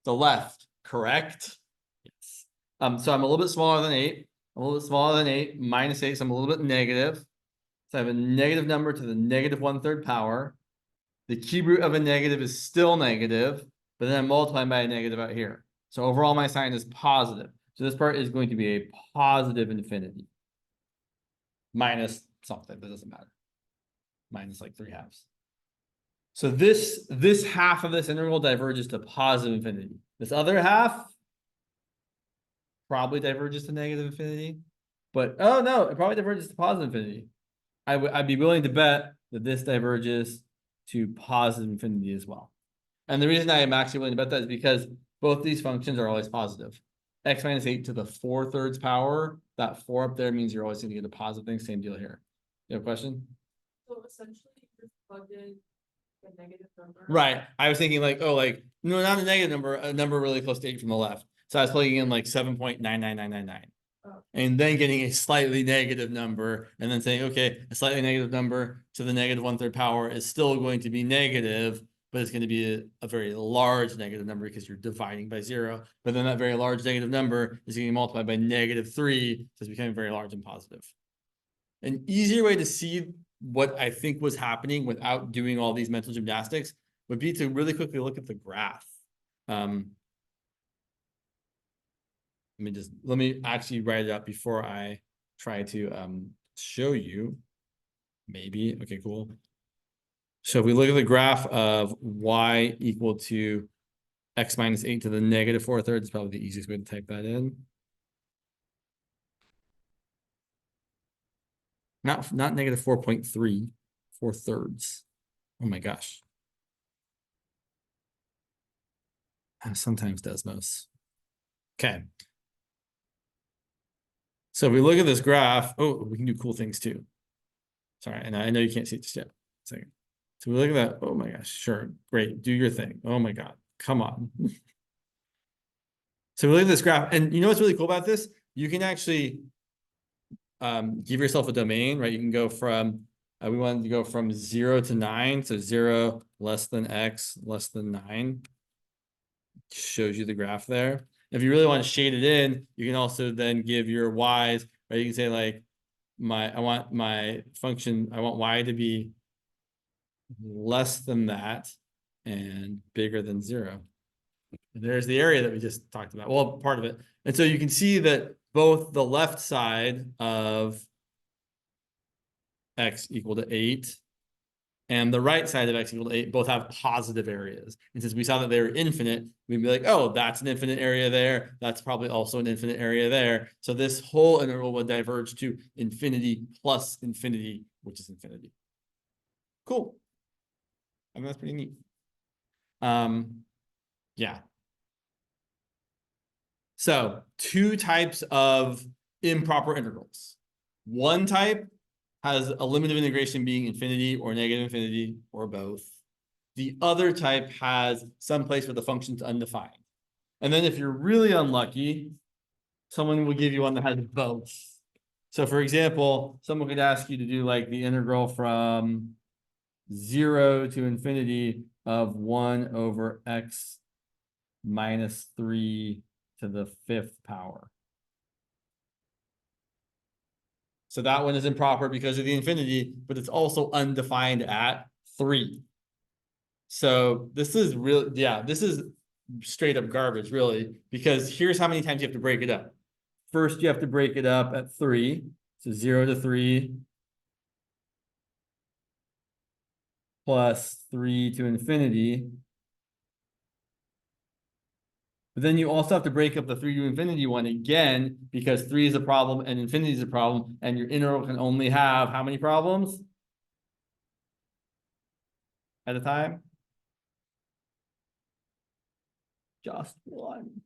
The left, correct? Yes. So I'm a little bit smaller than 8. I'm a little bit smaller than 8, minus 8, so I'm a little bit negative. So I have a negative number to the negative 1/3 power. The cube root of a negative is still negative, but then I'm multiplying by a negative out here. So overall, my sign is positive. So this part is going to be a positive infinity. Minus something, that doesn't matter. Minus like 3/2. So this half of this integral diverges to positive infinity. This other half probably diverges to negative infinity. But oh no, it probably diverges to positive infinity. I'd be willing to bet that this diverges to positive infinity as well. And the reason I am actually willing to bet that is because both these functions are always positive. X minus 8 to the 4/3 power, that 4 up there means you're always going to get a positive thing. Same deal here. You have a question? so essentially you just plugged in a negative number. Right. I was thinking like, oh, like, no, not a negative number, a number really close to 8 from the left. So I was plugging in like 7.99999. Oh. And then getting a slightly negative number and then saying, okay, a slightly negative number to the negative 1/3 power is still going to be negative, but it's going to be a very large negative number because you're dividing by 0. But then that very large negative number is getting multiplied by -3, so it's becoming very large and positive. An easier way to see what I think was happening without doing all these mental gymnastics would be to really quickly look at the graph. Let me actually write it up before I try to show you. Maybe. Okay, cool. So if we look at the graph of y equal to x minus 8 to the negative 4/3, is probably the easiest way to type that in. Not negative 4.3, 4/3. Oh my gosh. Sometimes Desmos. Okay. So if we look at this graph, oh, we can do cool things too. Sorry, and I know you can't see it just yet. Second. So we look at that. Oh my gosh, sure, great, do your thing. Oh my God, come on. So we look at this graph, and you know what's really cool about this? You can actually give yourself a domain, right? You can go from, we wanted to go from 0 to 9. So 0 less than x less than 9. Shows you the graph there. If you really want to shade it in, you can also then give your y's, right? You can say like, I want my function, I want y to be less than that and bigger than 0. And there's the area that we just talked about. Well, part of it. And so you can see that both the left side of x equal to 8 and the right side of x equal to 8 both have positive areas. And since we saw that they were infinite, we'd be like, oh, that's an infinite area there. That's probably also an infinite area there. So this whole integral would diverge to infinity plus infinity, which is infinity. Cool. I mean, that's pretty neat. Yeah. So 2 types of improper integrals. One type has a limit of integration being infinity or negative infinity or both. The other type has some place where the function's undefined. And then if you're really unlucky, someone will give you one that has both. So for example, someone could ask you to do like the integral from 0 to infinity of 1 over x minus 3 to the 5th power. So that one is improper because of the infinity, but it's also undefined at 3. So this is real, yeah, this is straight up garbage, really, because here's how many times you have to break it up. First, you have to break it up at 3. So 0 to 3 plus 3 to infinity. But then you also have to break up the 3 to infinity one again, because 3 is a problem and infinity is a problem, and your integral can only have how many problems at a time? Just one.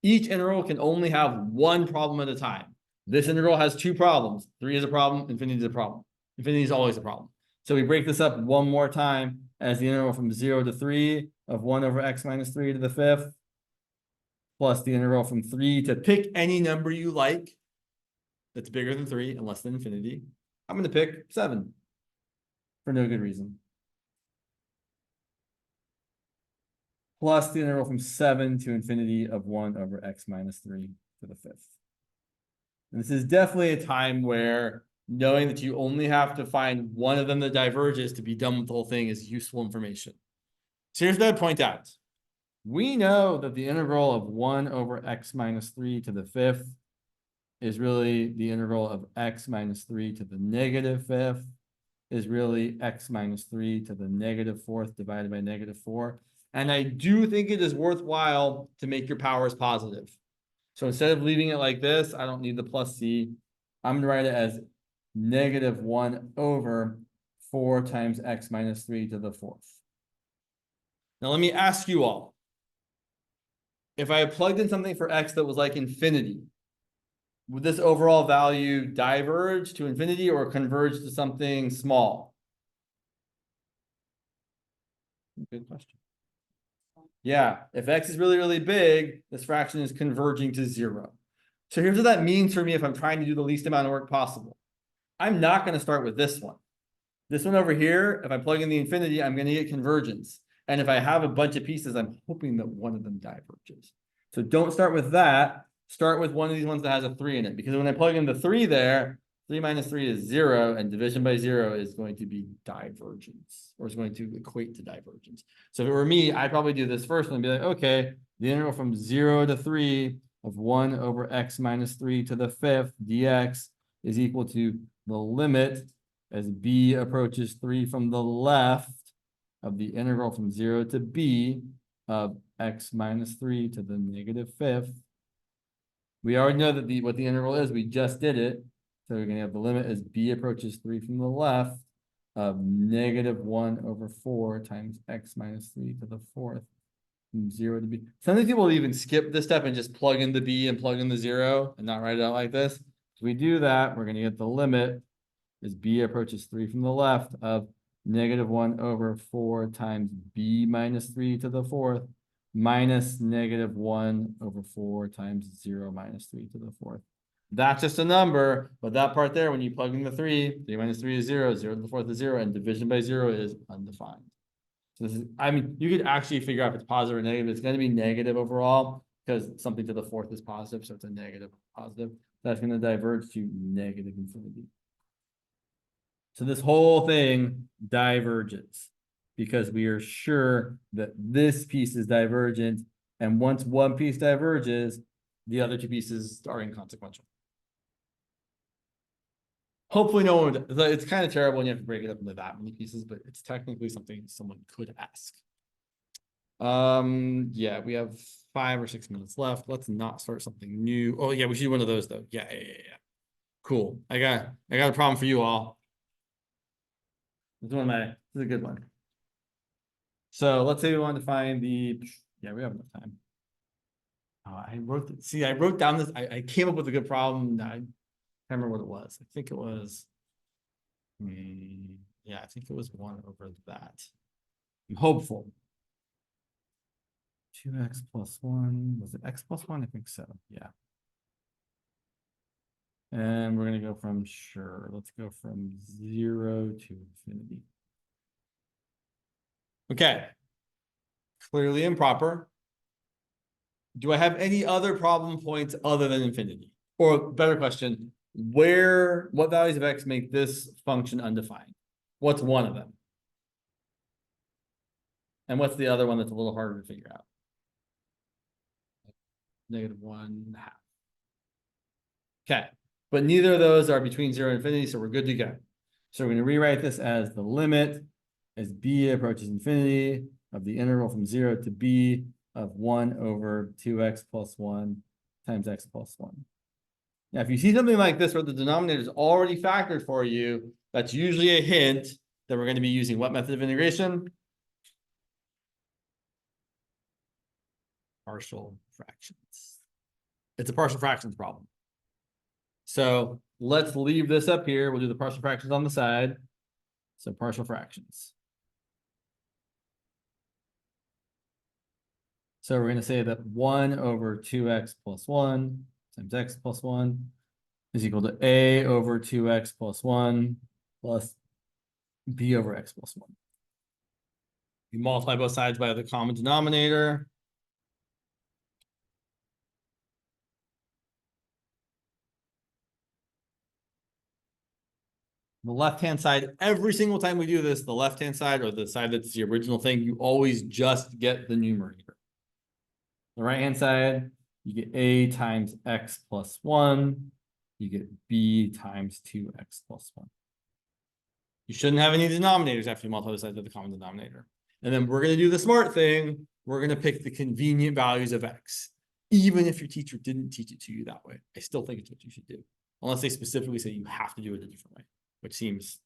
Each integral can only have one problem at a time. This integral has 2 problems. 3 is a problem, infinity is a problem. Infinity is always a problem. So we break this up one more time as the integral from 0 to 3 of 1 over x minus 3 to the 5th, plus the integral from 3 to pick any number you like that's bigger than 3 and less than infinity. I'm going to pick 7 for no good reason. Plus the integral from 7 to infinity of 1 over x minus 3 to the 5th. And this is definitely a time where knowing that you only have to find one of them that diverges to be done with the whole thing is useful information. So here's what I'd point out. We know that the integral of 1 over x minus 3 to the 5th is really the integral of x minus 3 to the negative 5th is really x minus 3 to the negative 4th divided by negative 4. And I do think it is worthwhile to make your powers positive. So instead of leaving it like this, I don't need the plus c. I'm going to write it as negative 1 over 4 times x minus 3 to the 4th. Now let me ask you all. If I plugged in something for x that was like infinity, would this overall value diverge to infinity or converge to something small? Good question. Yeah, if x is really, really big, this fraction is converging to 0. So here's what that means for me if I'm trying to do the least amount of work possible. I'm not going to start with this one. This one over here, if I plug in the infinity, I'm going to get convergence. And if I have a bunch of pieces, I'm hoping that one of them diverges. So don't start with that. Start with one of these ones that has a 3 in it. Because when I plug in the 3 there, 3 minus 3 is 0, and division by 0 is going to be divergence, or is going to equate to divergence. So if it were me, I'd probably do this first one and be like, okay, the integral from 0 to 3 of 1 over x minus 3 to the 5th dx is equal to the limit as b approaches 3 from the left of the integral from 0 to b of x minus 3 to the negative 5th. We already know that what the integral is. We just did it. So we're going to have the limit as b approaches 3 from the left of negative 1 over 4 times x minus 3 to the 4th from 0 to b. Some people will even skip this step and just plug in the b and plug in the 0 and not write it out like this. If we do that, we're going to get the limit as b approaches 3 from the left of negative 1 over 4 times b minus 3 to the 4th minus negative 1 over 4 times 0 minus 3 to the 4th. That's just a number, but that part there, when you plug in the 3 minus 3 is 0, 0 to the 4th is 0, and division by 0 is undefined. So this is, I mean, you could actually figure out if it's positive or negative. It's going to be negative overall because something to the 4th is positive, so it's a negative positive. That's going to diverge to negative infinity. So this whole thing diverges because we are sure that this piece is divergent, and once one piece diverges, the other two pieces are inconsequential. Hopefully no one would, it's kind of terrible when you have to break it up into that many pieces, but it's technically something someone could ask. Yeah, we have 5 or 6 minutes left. Let's not start something new. Oh yeah, we should do one of those though. Yeah. Cool. I got a problem for you all. This is a good one. So let's say we want to find the, yeah, we have enough time. I wrote down this, I came up with a good problem. I can't remember what it was. I think it was, yeah, I think it was 1 over that. I'm hopeful. 2x plus 1, was it x plus 1? I think so, yeah. And we're going to go from, sure, let's go from 0 to infinity. Okay. Clearly improper. Do I have any other problem points other than infinity? Or better question, what values of x make this function undefined? What's one of them? And what's the other one that's a little harder to figure out? -1/2. Okay, but neither of those are between 0 and infinity, so we're good to go. So we're going to rewrite this as the limit as b approaches infinity of the integral from 0 to b of 1 over 2x plus 1 times x plus 1. Now, if you see something like this where the denominator is already factored for you, that's usually a hint that we're going to be using what method of integration? Partial fractions. It's a partial fractions problem. So let's leave this up here. We'll do the partial fractions on the side. So partial fractions. So we're going to say that 1 over 2x plus 1 times x plus 1 is equal to a over 2x plus 1 plus b over x plus 1. You multiply both sides by the common denominator. The left-hand side, every single time we do this, the left-hand side or the side that's the original thing, you always just get the numerator. The right-hand side, you get a times x plus 1. You get b times 2x plus 1. You shouldn't have any denominators after you multiply the sides of the common denominator. And then we're going to do the smart thing. We're going to pick the convenient values of x. Even if your teacher didn't teach it to you that way, I still think it's what you should do. Unless they specifically say you have to do it a different way, which seems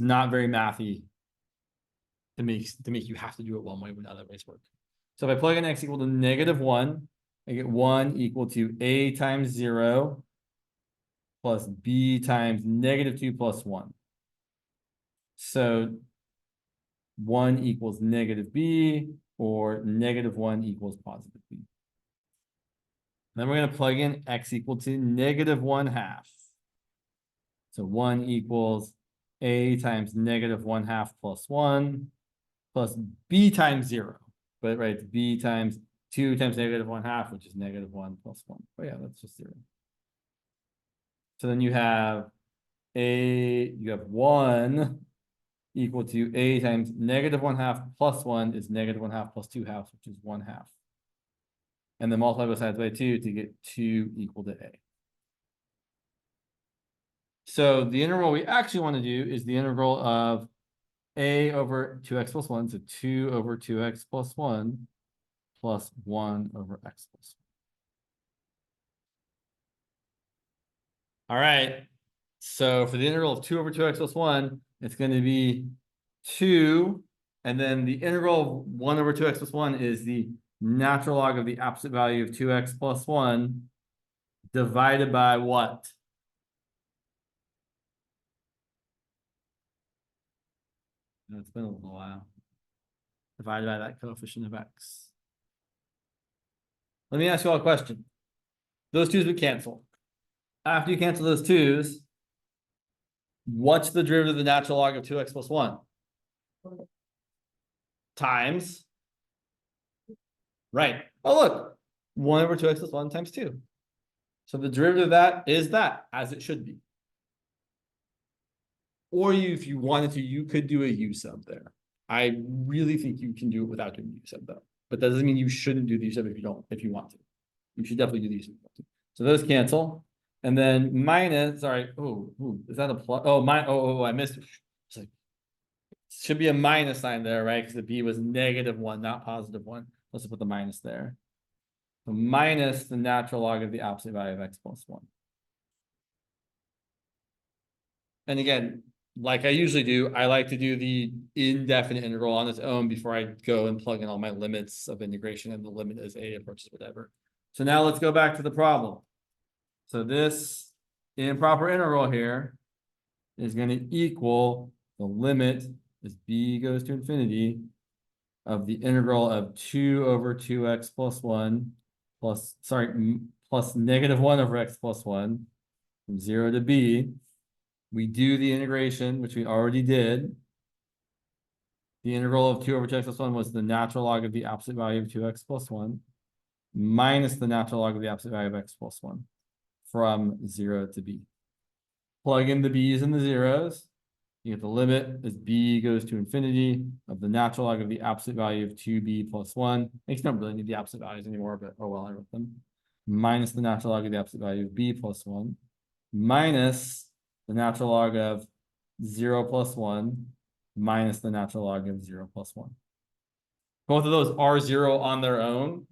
not very mathy to make you have to do it one way when other ways work. So if I plug in x equal to -1, I get 1 equal to a times 0 plus b times -2 plus 1. So 1 equals -b, or -1 equals positive b. Then we're going to plug in x equal to -1/2. So 1 equals a times -1/2 plus 1 plus b times 0. But right, it's b times 2 times -1/2, which is -1 plus 1. Oh yeah, that's just 0. So then you have 1 equal to a times -1/2 plus 1 is -1/2 plus 2/2, which is 1/2. And then multiply both sides by 2 to get 2 equal to a. So the integral we actually want to do is the integral of a over 2x plus 1, so 2 over 2x plus 1 plus 1 over x plus 1. All right. So for the integral of 2 over 2x plus 1, it's going to be 2. And then the integral of 1 over 2x plus 1 is the natural log of the absolute value of 2x plus 1 divided by what? It's been a little while. Divided by that coefficient of x. Let me ask you all a question. Those 2's would cancel. After you cancel those 2's, what's the derivative of the natural log of 2x plus 1? Times. Right. Oh, look. 1 over 2x plus 1 times 2. So the derivative of that is that, as it should be. Or if you wanted to, you could do a u sub there. I really think you can do it without doing the u sub though. But that doesn't mean you shouldn't do the u sub if you want to. You should definitely do the u sub if you want to. So those cancel. And then minus, sorry, is that a plus? I missed it. It's like, should be a minus sign there, right? Because the b was -1, not +1. Let's put the minus there. So minus the natural log of the absolute value of x plus 1. And again, like I usually do, I like to do the indefinite integral on its own before I go and plug in all my limits of integration, and the limit is a approaches whatever. So now let's go back to the problem. So this improper integral here is going to equal the limit as b goes to infinity of the integral of 2 over 2x plus 1 plus -1 over x plus 1 from 0 to b. We do the integration, which we already did. The integral of 2 over 2x plus 1 was the natural log of the absolute value of 2x plus 1 minus the natural log of the absolute value of x plus 1 from 0 to b. Plug in the b's and the zeros. You get the limit as b goes to infinity of the natural log of the absolute value of 2b plus 1. You don't really need the absolute values anymore, but oh well, I wrote them. Minus the natural log of the absolute value of b plus 1 minus the natural log of 0 plus 1 minus the natural log of 0 plus 1. Both of those are 0 on their own.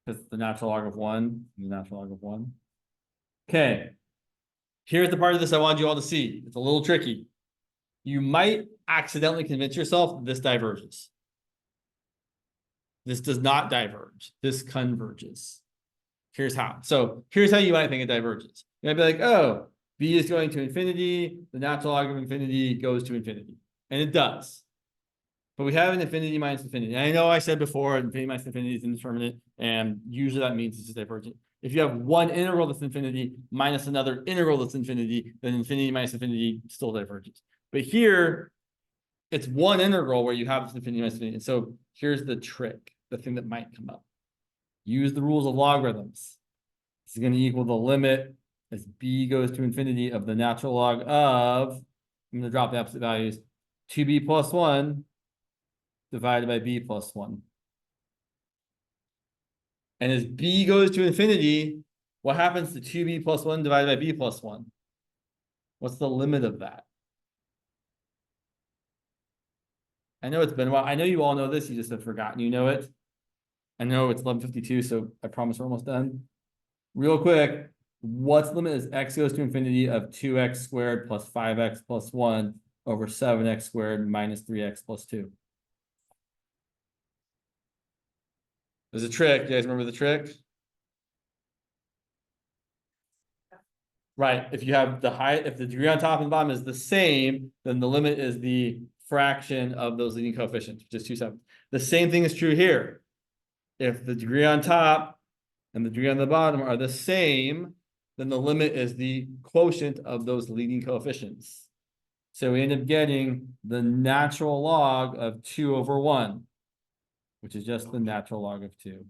Because the natural log of 1, the natural log of 1. Okay. Here's the part of this I wanted you all to see. It's a little tricky. You might accidentally convince yourself that this diverges. This does not diverge. This converges. Here's how. So here's how you might think it diverges. You might be like, oh, b is going to infinity. The natural log of infinity goes to infinity. And it does. But we have an infinity minus infinity. And I know I said before, infinity minus infinity is indeterminate. And usually that means it's divergent. If you have one integral that's infinity minus another integral that's infinity, then infinity minus infinity still diverges. But here, it's one integral where you have this infinity minus infinity. And so here's the trick, the thing that might come up. Use the rules of logarithms. This is going to equal the limit as b goes to infinity of the natural log of, I'm going to drop the absolute values, 2b plus 1 divided by b plus 1. And as b goes to infinity, what happens to 2b plus 1 divided by b plus 1? What's the limit of that? I know it's been a while. I know you all know this. You just have forgotten you know it. I know it's 11:52, so I promise we're almost done. Real quick, what's the limit as x goes to infinity of 2x squared plus 5x plus 1 over 7x squared minus 3x plus 2? There's a trick. You guys remember the trick? Right. If you have the height, if the degree on top and bottom is the same, then the limit is the fraction of those leading coefficients, which is 2/7. The same thing is true here. If the degree on top and the degree on the bottom are the same, then the limit is the quotient of those leading coefficients. So we end up getting the natural log of 2 over 1, which is just the natural log of 2.